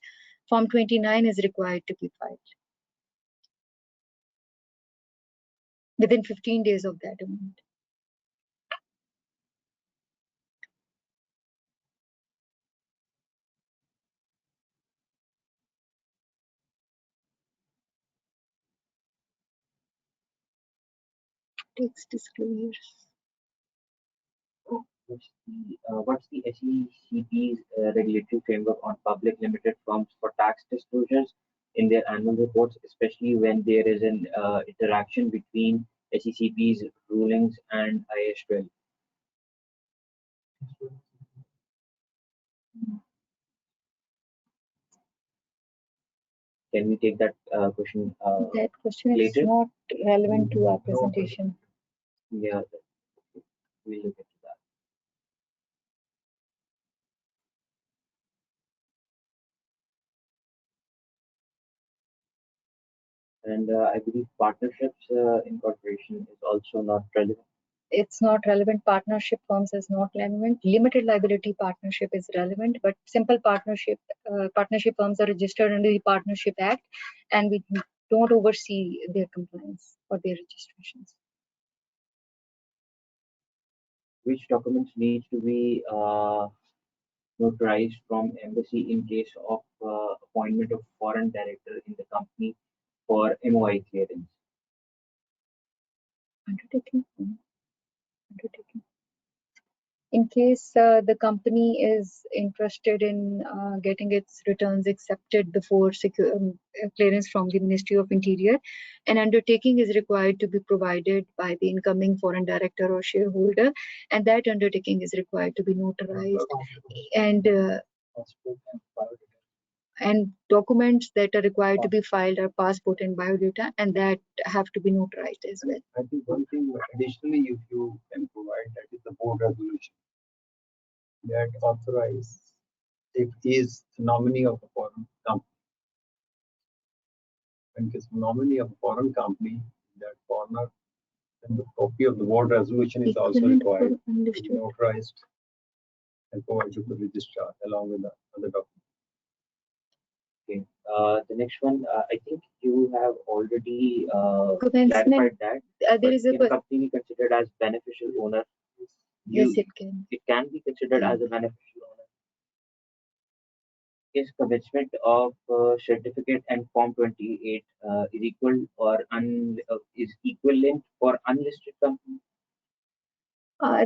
Form 29 is required to be filed within 15 days of that event. Takes disclosures. What's the SECP's regulatory framework on public limited firms for tax disclosures in their annual reports, especially when there is an interaction between SECP's rulings and IAS 12? Can we take that question That question is later? not relevant to our presentation. Yeah, we'll look into that. And I believe partnerships incorporation is also not relevant. It's not relevant. Partnership firms is not relevant. Limited liability partnership is relevant, but simple partnership firms are registered under the Partnership Act, and we don't oversee their compliance or their registrations. Which documents need to be notarized from embassy in case of appointment of foreign director in the company for MOI clearance? Undertaking. In case the company is interested in getting its returns accepted before clearance from the Ministry of Interior, an undertaking is required to be provided by the incoming foreign director or shareholder, and that undertaking is required to be notarized. And documents that are required to be filed are passport and biodata, and that have to be notarized as well. I think one thing additionally, if you can provide, that is the board resolution that authorize if he is the nominee of a foreign company. When he is nominee of a foreign company, that foreigner, then the copy of the board resolution is also required to be notarized and provide to the registrar along with the other documents. Okay. The next one, I think you have already Commencement. clarified that. There is a if a company considered as beneficial owner, yes, it can. It can be considered as a beneficial owner. Is commencement of certificate and Form 28 is equal or is equivalent for unlisted companies?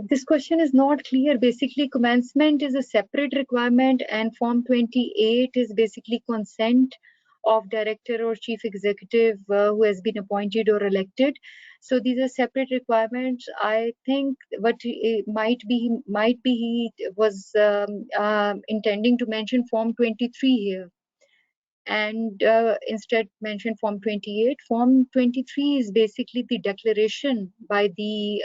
This question is not clear. Basically, commencement is a separate requirement, and Form 28 is basically consent of director or chief executive who has been appointed or elected. So these are separate requirements. I think what might be he was intending to mention Form 23 here, and instead mention Form 28. Form 23 is basically the declaration by the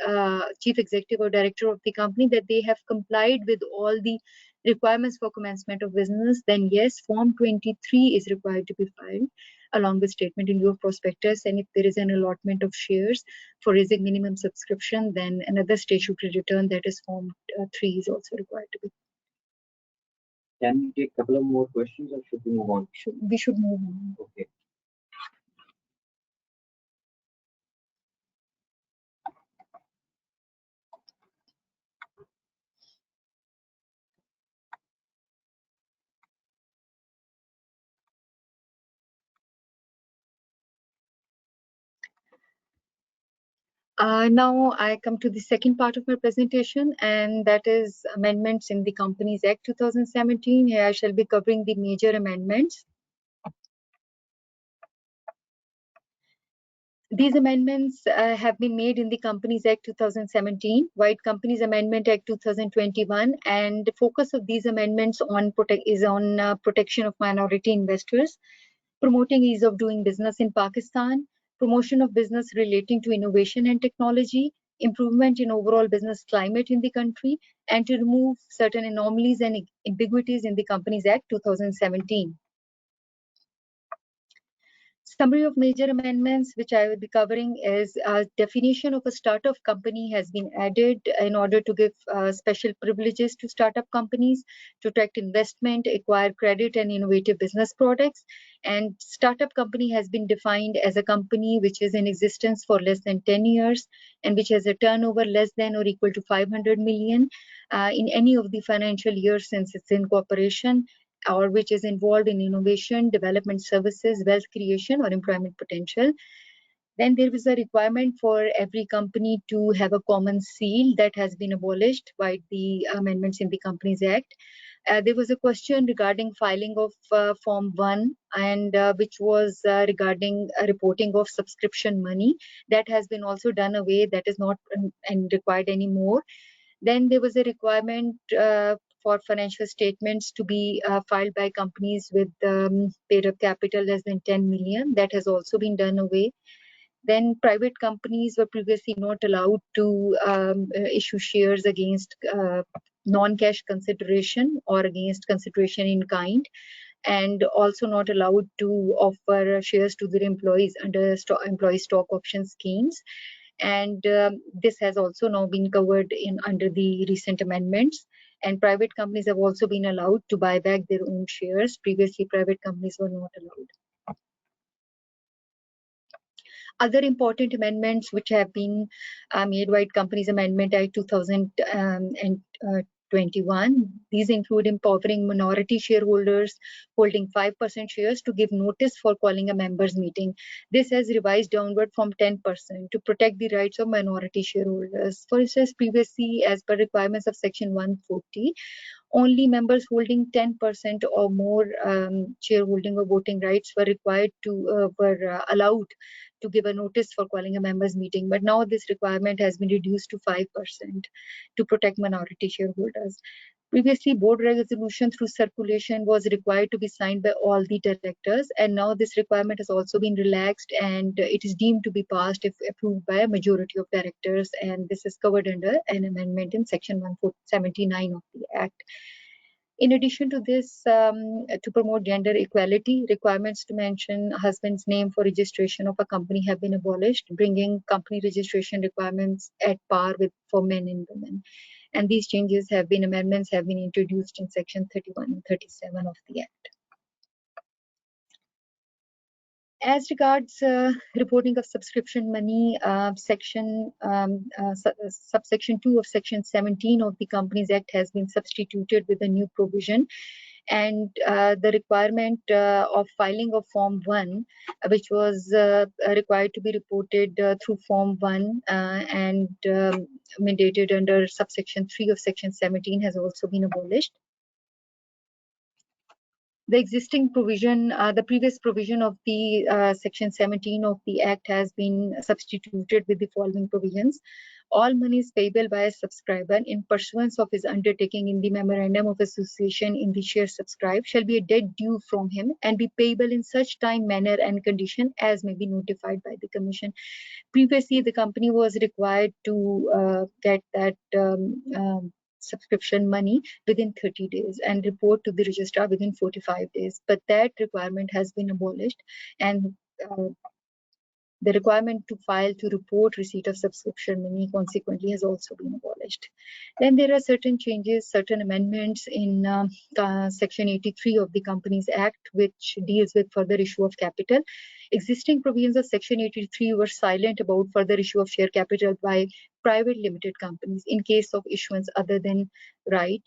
chief executive or director of the company that they have complied with all the requirements for commencement of business. Then yes, Form 23 is required to be filed along with statement in lieu of prospectus. And if there is an allotment of shares for raising minimum subscription, then another statutory return, that is Form 3, is also required to be. Can we take a couple of more questions or should we move on? We should move on. Okay. Now I come to the second part of my presentation, and that is amendments in the Companies Act 2017. Here I shall be covering the major amendments. These amendments have been made in the Companies Act 2017, White Companies Amendment Act 2021, and the focus of these amendments is on protection of minority investors, promoting ease of doing business in Pakistan, promotion of business relating to innovation and technology, improvement in overall business climate in the country, and to remove certain anomalies and ambiguities in the Companies Act 2017. Summary of major amendments which I will be covering is definition of a startup company has been added in order to give special privileges to startup companies to attract investment, acquire credit and innovative business products. And startup company has been defined as a company which is in existence for less than 10 years and which has a turnover less than or equal to 500 million in any of the financial years since its incorporation, or which is involved in innovation, development services, wealth creation, or employment potential. Then there was a requirement for every company to have a common seal that has been abolished by the amendments in the Companies Act. There was a question regarding filing of Form 1 and which was regarding reporting of subscription money. That has been also done away. That is not and required anymore. Then there was a requirement for financial statements to be filed by companies with paid-up capital less than 10 million. That has also been done away. Then private companies were previously not allowed to issue shares against non-cash consideration or against consideration in kind, and also not allowed to offer shares to their employees under employee stock option schemes. And this has also now been covered in under the recent amendments. And private companies have also been allowed to buy back their own shares. Previously, private companies were not allowed. Other important amendments which have been made, White Companies Amendment Act 2021. These include empowering minority shareholders holding 5% shares to give notice for calling a members meeting. This has revised downward from 10% to protect the rights of minority shareholders. For instance, previously, as per requirements of Section 140, only members holding 10% or more shareholding or voting rights were required to allowed to give a notice for calling a members meeting. But now this requirement has been reduced to 5% to protect minority shareholders. Previously, board resolution through circulation was required to be signed by all the directors, and now this requirement has also been relaxed and it is deemed to be passed if approved by a majority of directors, and this is covered under an amendment in Section 179 of the Act. In addition to this, to promote gender equality, requirements to mention husband's name for registration of a company have been abolished, bringing company registration requirements at par with for men and women. and these amendments have been introduced in section 31 and 37 of the Act. As regards reporting of subscription money, subsection 2 of section 17 of the Companies Act has been substituted with a new provision, and the requirement of filing of Form 1, which was required to be reported through Form 1 and mandated under subsection 3 of section 17 has also been abolished. The existing provision, the previous provision of the section 17 of the Act has been substituted with the following provisions. All monies payable by a subscriber in pursuance of his undertaking in the memorandum of association in the share subscribed shall be a debt due from him and be payable in such time, manner, and condition as may be notified by the Commission. Previously, the company was required to get that subscription money within 30 days and report to the registrar within 45 days. But that requirement has been abolished, and the requirement to file to report receipt of subscription money consequently has also been abolished. Then there are certain changes, certain amendments in section 83 of the Companies Act, which deals with further issue of capital. Existing provisions of section 83 were silent about further issue of share capital by private limited companies in case of issuance other than right.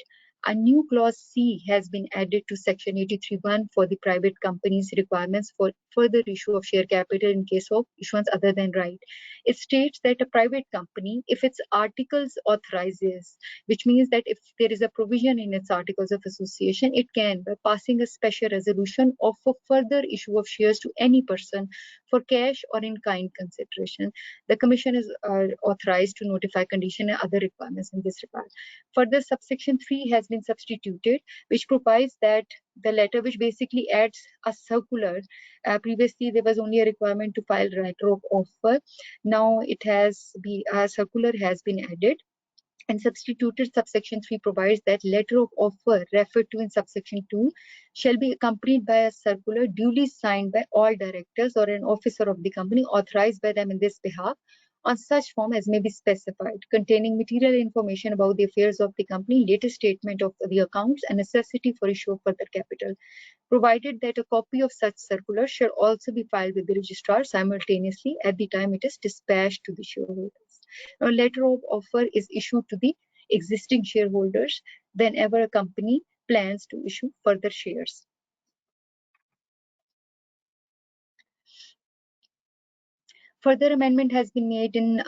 A new clause C has been added to section 83(1) for the private companies' requirements for further issue of share capital in case of issuance other than right. It states that a private company, if its articles authorizes, which means that if there is a provision in its articles of association, it can, by passing a special resolution, offer further issue of shares to any person for cash or in kind consideration. The Commission is authorized to notify condition and other requirements in this regard. Further, subsection 3 has been substituted, which provides that the letter, which basically adds a circular. Previously, there was only a requirement to file letter of offer. Now it has a circular has been added. And substituted subsection 3 provides that letter of offer referred to in subsection 2 shall be accompanied by a circular duly signed by all directors or an officer of the company authorized by them in this behalf on such form as may be specified, containing material information about the affairs of the company, latest statement of the accounts, and necessity for issue of further capital, provided that a copy of such circular shall also be filed with the registrar simultaneously at the time it is dispatched to the shareholders. A letter of offer is issued to the existing shareholders whenever a company plans to issue further shares. Further amendment has been made in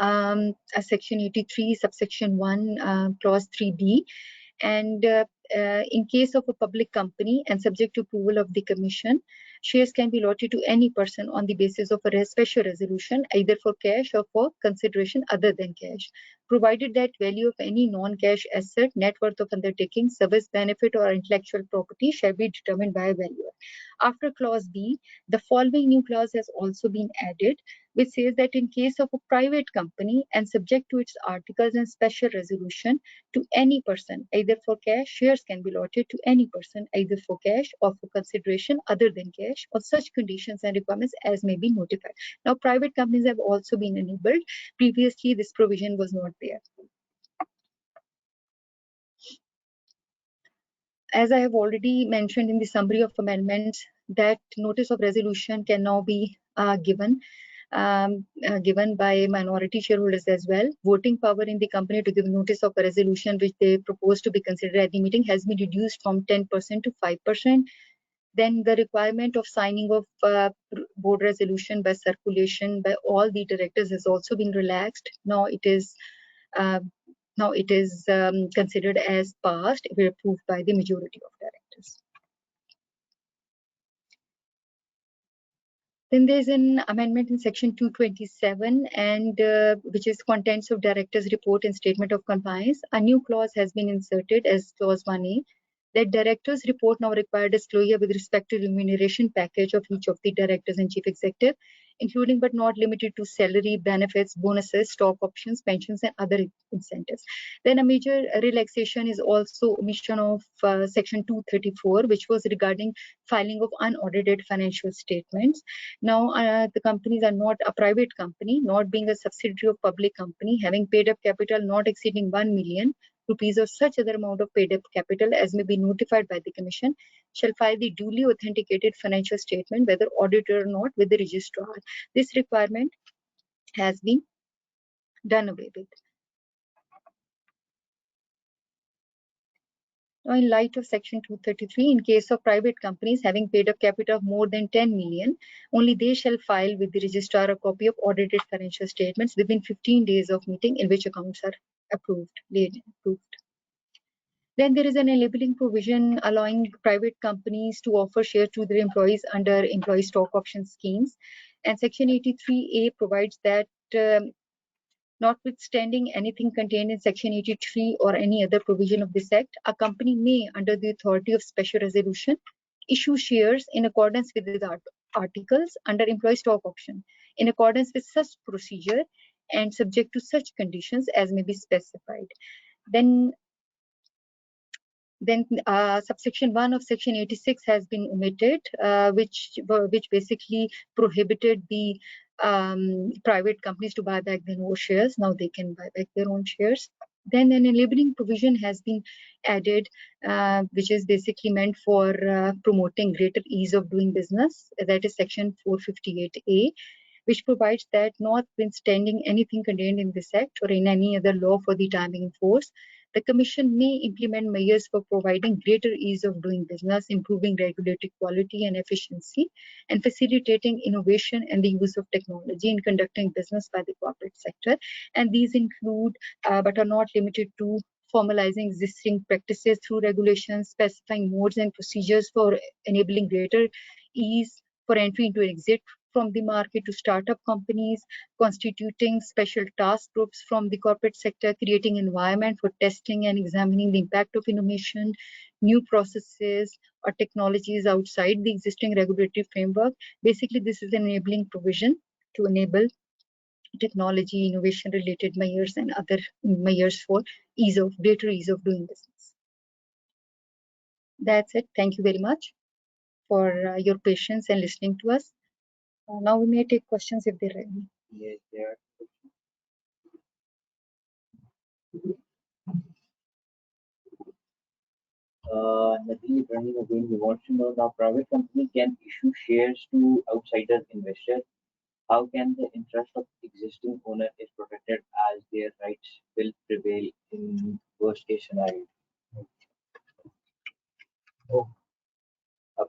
section 83, subsection 1, clause 3b, and in case of a public company and subject to approval of the Commission, shares can be allotted to any person on the basis of a special resolution, either for cash or for consideration other than cash, provided that value of any non-cash asset, net worth of undertaking, service benefit, or intellectual property shall be determined by a valuer. After clause B, the following new clause has also been added, which says that in case of a private company and subject to its articles and special resolution to any person, either for cash, shares can be allotted to any person, either for cash or for consideration other than cash, on such conditions and requirements as may be notified. Now, private companies have also been enabled. Previously, this provision was not there. As I have already mentioned in the summary of amendments, that notice of resolution can now be given by minority shareholders as well. Voting power in the company to give notice of a resolution which they propose to be considered at the meeting has been reduced from 10% to 5%. Then the requirement of signing of board resolution by circulation by all the directors has also been relaxed. Now it is considered as passed if approved by the majority of directors. Then there's an amendment in section 227, and which is contents of directors' report and statement of compliance. A new clause has been inserted as clause 1A, that directors' report now require disclosure with respect to remuneration package of each of the directors and chief executive, including but not limited to salary, benefits, bonuses, stock options, pensions, and other incentives. Then a major relaxation is also omission of section 234, which was regarding filing of unaudited financial statements. Now, the companies are not a private company, not being a subsidiary of public company, having paid up capital not exceeding 1 million, rupees or such other amount of paid up capital as may be notified by the Commission shall file the duly authenticated financial statement, whether audited or not, with the registrar. This requirement has been done away with. Now, in light of Section 233, in case of private companies having paid up capital of more than 10 million, only they shall file with the registrar a copy of audited financial statements within 15 days of meeting in which accounts are approved. Then there is an enabling provision allowing private companies to offer shares to their employees under employee stock option schemes. And Section 83A provides that notwithstanding anything contained in Section 83 or any other provision of this Act, a company may, under the authority of special resolution, issue shares in accordance with the articles under employee stock option, in accordance with such procedure and subject to such conditions as may be specified. Then subsection 1 of Section 86 has been omitted, which basically prohibited the private companies to buy back their own shares. Now they can buy back their own shares. Then an enabling provision has been added, which is basically meant for promoting greater ease of doing business. That is Section 458A, which provides that notwithstanding anything contained in this Act or in any other law for the time being in force, the Commission may implement measures for providing greater ease of doing business, improving regulatory quality and efficiency, and facilitating innovation and the use of technology in conducting business by the corporate sector. And these include, but are not limited to, formalizing existing practices through regulations, specifying modes and procedures for enabling greater ease for entry into exit from the market to startup companies, constituting special task groups from the corporate sector, creating environment for testing and examining the impact of innovation, new processes or technologies outside the existing regulatory framework. Basically, this is an enabling provision to enable technology, innovation related measures and other measures for greater ease of doing business. That's it. Thank you very much for your patience and listening to us. Now we may take questions if there are any. Yes, there are. Nadeem Ibrahim again, he wants to know, now private company can issue shares to outsider investors. How can the interest of existing owner is protected as their rights will prevail in worst case scenario? In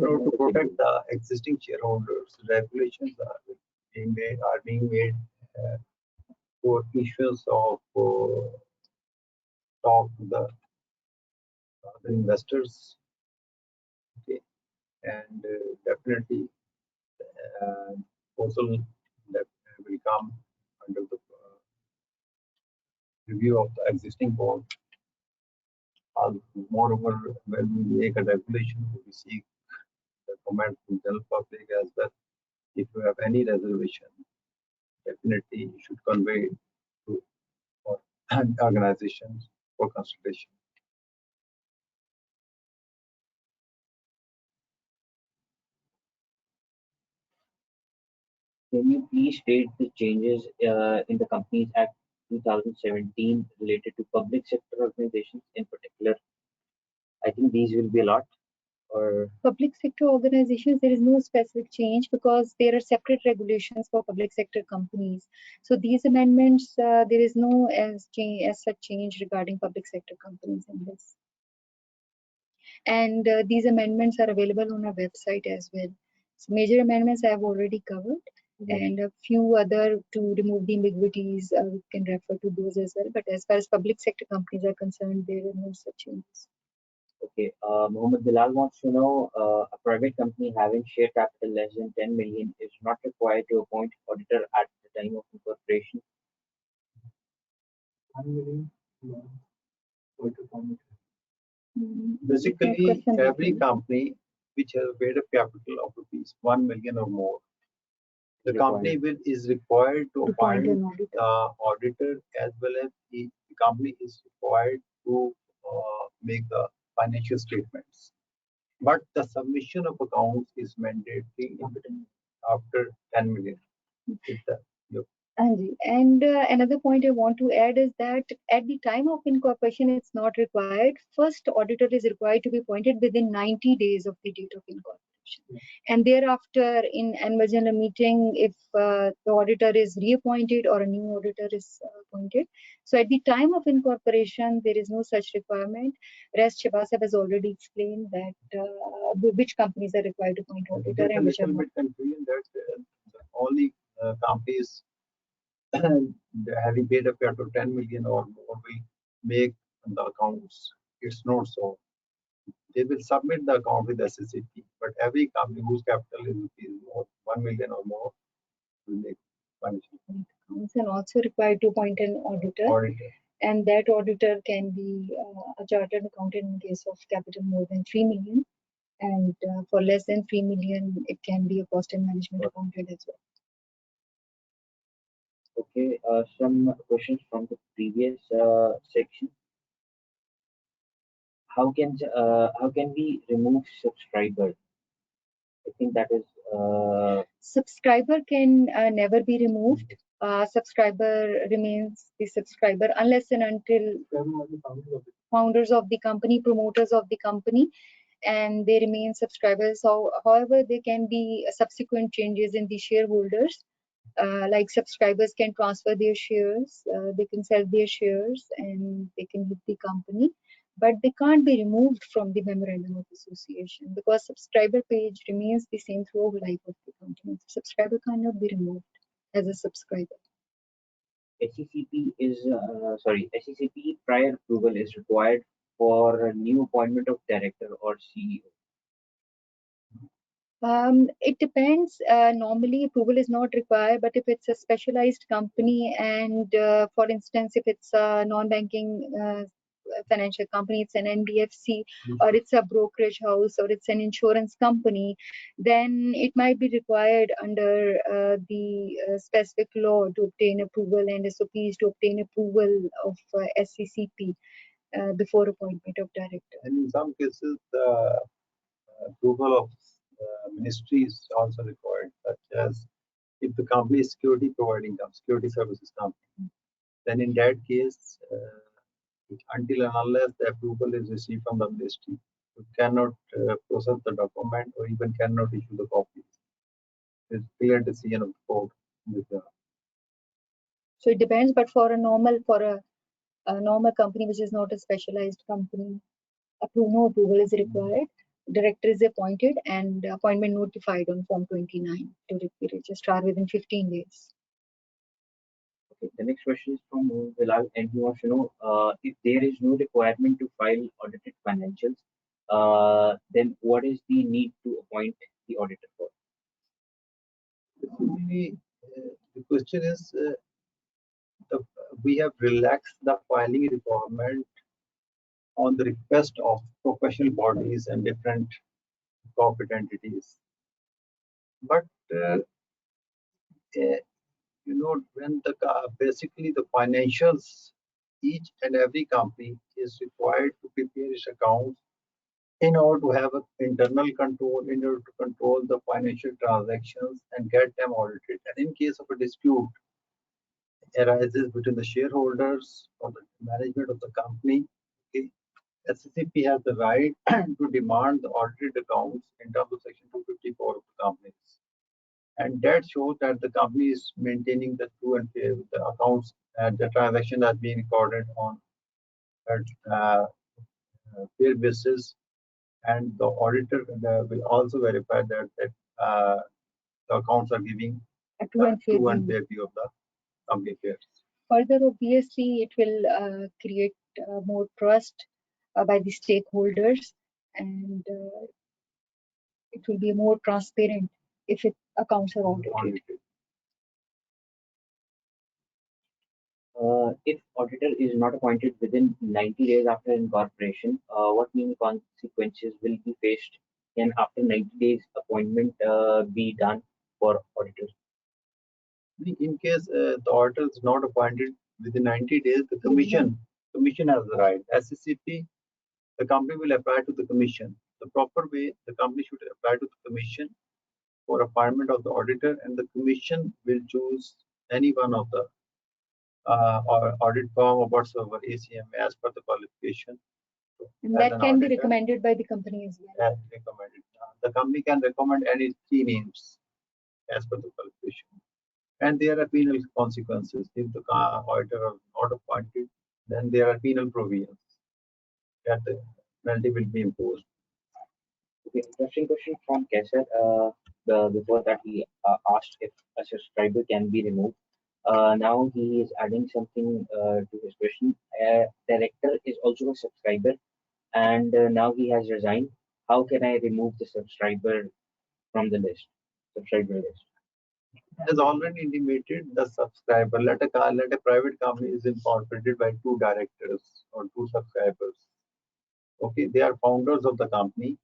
order to protect the existing shareholders, regulations are being made for issues of stock to the investors. Okay, and definitely proposal that will come under the review of the existing board. Moreover, when we make a regulation, we seek the comment from general public as well. If you have any reservation, definitely you should convey to organizations for consultation. Can you please state the changes in the Companies Act 2017 related to public sector organizations in particular? I think these will be a lot. Or public sector organizations, there is no specific change because there are separate regulations for public sector companies. So these amendments, there is no as such change regarding public sector companies in this. And these amendments are available on our website as well. So major amendments I have already covered, and a few other to remove the ambiguities, we can refer to those as well. But as far as public sector companies are concerned, there are no such changes. okay, Mohammed Bilal wants to know, a private company having share capital less than 10 million is not required to appoint auditor at the time of incorporation. Basically, every company which has a paid up capital of rupees 1 million or more, the company is required to appoint the auditor, as well as the company is required to make the financial statements. But the submission of accounts is mandatory after 10 million. If your And another point I want to add is that at the time of incorporation, it's not required. First, auditor is required to be appointed within 90 days of the date of incorporation. And thereafter, in annual general meeting, if the auditor is reappointed or a new auditor is appointed. So at the time of incorporation, there is no such requirement. Rest Shehbaz has already explained that which companies are required to appoint auditor and which are not. Confusion that only companies having paid a capital 10 million or more will make the accounts. It's not so. They will submit the account with SECP, but every company whose capital is rupees 1 million or more will make financial accounts and also required to appoint an auditor. And that auditor can be a chartered accountant in case of capital more than 3 million. And for less than 3 million, it can be a cost and management accountant as well. Okay, some questions from the previous section. How can we remove subscriber? I think that is subscriber can never be removed. Subscriber remains the subscriber unless and until founders of the company, promoters of the company, and they remain subscribers. So, however, there can be subsequent changes in the shareholders. Like subscribers can transfer their shares, they can sell their shares, and they can leave the company, but they can't be removed from the memorandum of association because subscriber page remains the same throughout life of the company. Subscriber cannot be removed as a subscriber. SECP is SECP prior approval is required for a new appointment of director or CEO. It depends. Normally, approval is not required, but if it's a specialized company and, for instance, if it's a non-banking financial company, it's an NBFC, or it's a brokerage house, or it's an insurance company, then it might be required under the specific law to obtain approval and SOPs to obtain approval of SECP before appointment of director. And in some cases, the approval of ministry is also required, such as if the company is security providing security services company, then in that case, until and unless the approval is received from the ministry, you cannot process the document or even cannot issue the copies. It's clear decision of the court. So it depends, but for a normal company which is not a specialized company, no approval is required. Director is appointed and appointment notified on Form 29 to the registrar within 15 days. Okay, the next question is from Bilal, and he wants to know if there is no requirement to file audited financials, then what is the need to appoint the auditor for? The question is, we have relaxed the filing requirement on the request of professional bodies and different corporate entities. But when basically the financials, each and every company is required to prepare its accounts in order to have an internal control, in order to control the financial transactions and get them audited. And in case of a dispute arises between the shareholders or the management of the company, okay, SECP has the right to demand the audited accounts in terms of Section 254 of the companies. And that shows that the company is maintaining the true and fair the accounts and the transaction are being recorded on a fair basis. And the auditor will also verify that the accounts are giving a true and fair view of the company affairs. Further, obviously, it will create more trust by the stakeholders, and it will be more transparent if accounts are audited. If auditor is not appointed within 90 days after incorporation, what mean consequences will be faced? Can after 90 days appointment be done for auditors? In case the auditor is not appointed within 90 days, the commission has the right. SECP, the company will apply to the commission. The proper way, the company should apply to the commission for appointment of the auditor, and the commission will choose any one of the or audit firm or whatsoever ACM as per the qualification. And that can be recommended by the company as well. As recommended. The company can recommend any 3 names as per the qualification. And there are penal consequences. If the auditor is not appointed, then there are penal provisions that the penalty will be imposed. Okay, interesting question from Kesar. Before that, he asked if a subscriber can be removed. Now he is adding something to his question. Director is also a subscriber, and now he has resigned. How can I remove the subscriber from the list? Subscriber list. As already intimated, the subscriber, let a private company is incorporated by 2 directors or 2 subscribers. Okay, they are founders of the company,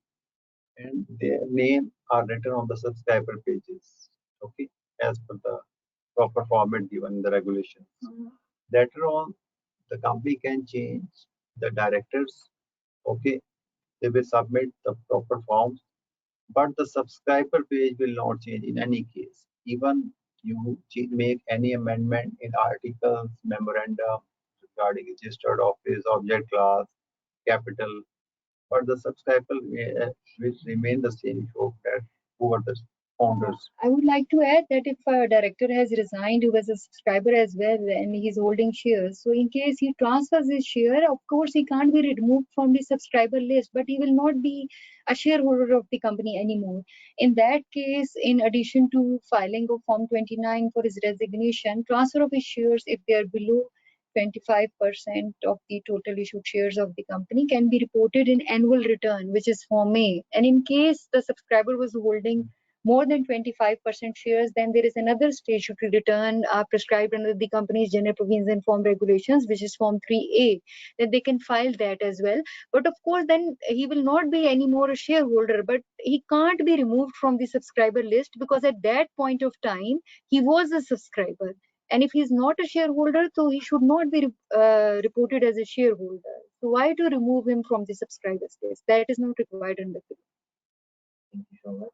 and their name are written on the subscriber pages. Okay, as per the proper format given in the regulations. Later on, the company can change the directors. Okay, they will submit the proper forms, but the subscriber page will not change in any case. Even you make any amendment in articles, memorandum regarding registered office, object class, capital, but the subscriber will remain the same. So that who are the founders. I would like to add that if a director has resigned who was a subscriber as well and he's holding shares, so in case he transfers his share, of course he can't be removed from the subscriber list, but he will not be a shareholder of the company anymore. In that case, in addition to filing of Form 29 for his resignation, transfer of his shares, if they are below 25% of the total issued shares of the company, can be reported in annual return, which is Form A. And in case the subscriber was holding more than 25% shares, then there is another statutory return prescribed under the company's general provisions and form regulations, which is Form 3A, that they can file that as well. But of course, then he will not be any more a shareholder, but he can't be removed from the subscriber list because at that point of time, he was a subscriber. And if he is not a shareholder, so he should not be reported as a shareholder. So why to remove him from the subscribers list? That is not required under the law. Thank you so much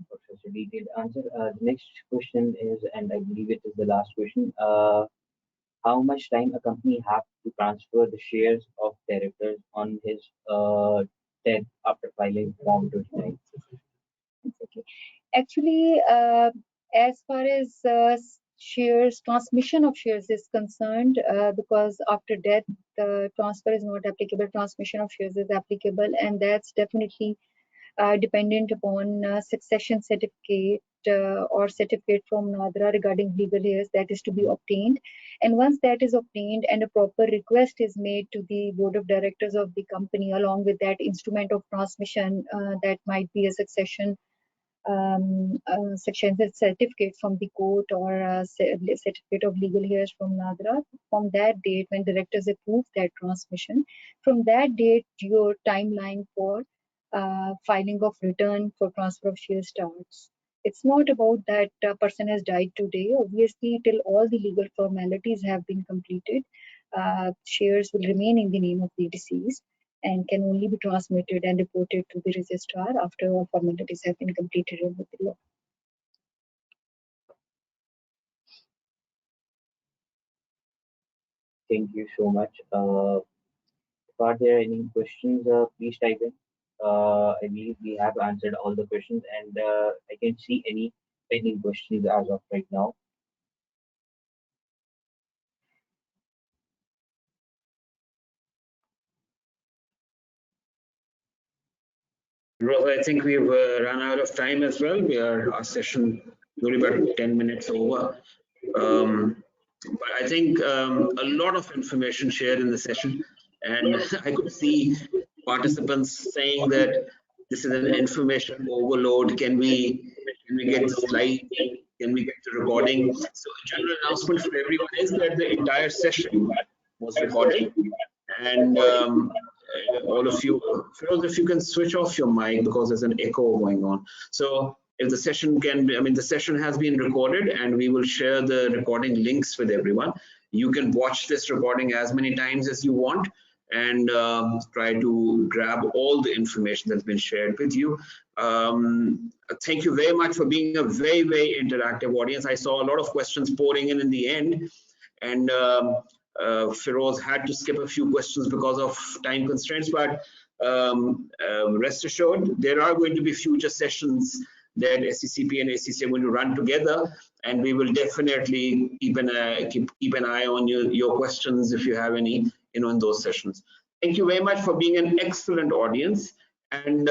for such a detailed answer. The next question is, and I believe it is the last question, how much time a company have to transfer the shares of directors on his death after filing Form 29? Okay. Actually, as far as shares, transmission of shares is concerned, because after death, the transfer is not applicable, transmission of shares is applicable, and that's definitely dependent upon succession certificate or certificate from NADRA regarding legal heirs that is to be obtained. And once that is obtained and a proper request is made to the board of directors of the company along with that instrument of transmission, that might be a succession certificate from the court or a certificate of legal heirs from NADRA. From that date, when directors approve that transmission, from that date, your timeline for filing of return for transfer of shares starts. It's not about that person has died today. Obviously, till all the legal formalities have been completed, shares will remain in the name of the deceased and can only be transmitted and reported to the registrar after all formalities have been completed under the law. Thank you so much. Are there any questions? Please type in. I believe we have answered all the questions, and I can see any pending questions as of right now. Rosa, I think we've run out of time as well. Our session only about 10 minutes over. But I think a lot of information shared in the session, and I could see participants saying that this is an information overload. Can we get the slide? Can we get the recording? So a general announcement for everyone is that the entire session was recorded, and all of you, Feroz, if you can switch off your mic because there's an echo going on. So if the session can be, the session has been recorded and we will share the recording links with everyone. You can watch this recording as many times as you want. and try to grab all the information that's been shared with you. Thank you very much for being a very, very interactive audience. I saw a lot of questions pouring in the end, and Feroz had to skip a few questions because of time constraints, but rest assured, there are going to be future sessions that SECP and ACC are going to run together, and we will definitely keep an eye on your questions if you have any, in those sessions. Thank you very much for being an excellent audience, and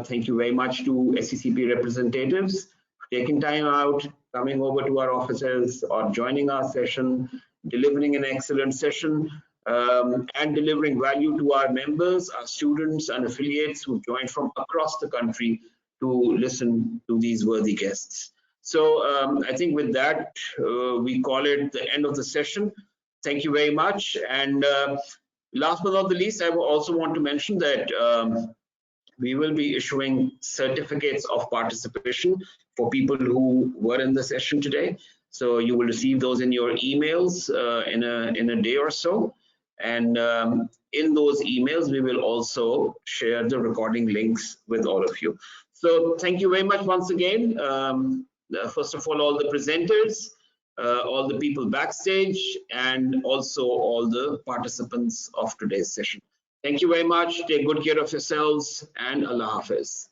thank you very much to SECP representatives for taking time out, coming over to our offices or joining our session, delivering an excellent session, and delivering value to our members, our students and affiliates who joined from across the country to listen to these worthy guests. So I think with that, we call it the end of the session. Thank you very much. And last but not the least, I also want to mention that we will be issuing certificates of participation for people who were in the session today. So you will receive those in your emails in a day or so. And in those emails, we will also share the recording links with all of you. So thank you very much once again. First of all the presenters, all the people backstage, and also all the participants of today's session. Thank you very much. Take good care of yourselves, and Allah Hafiz.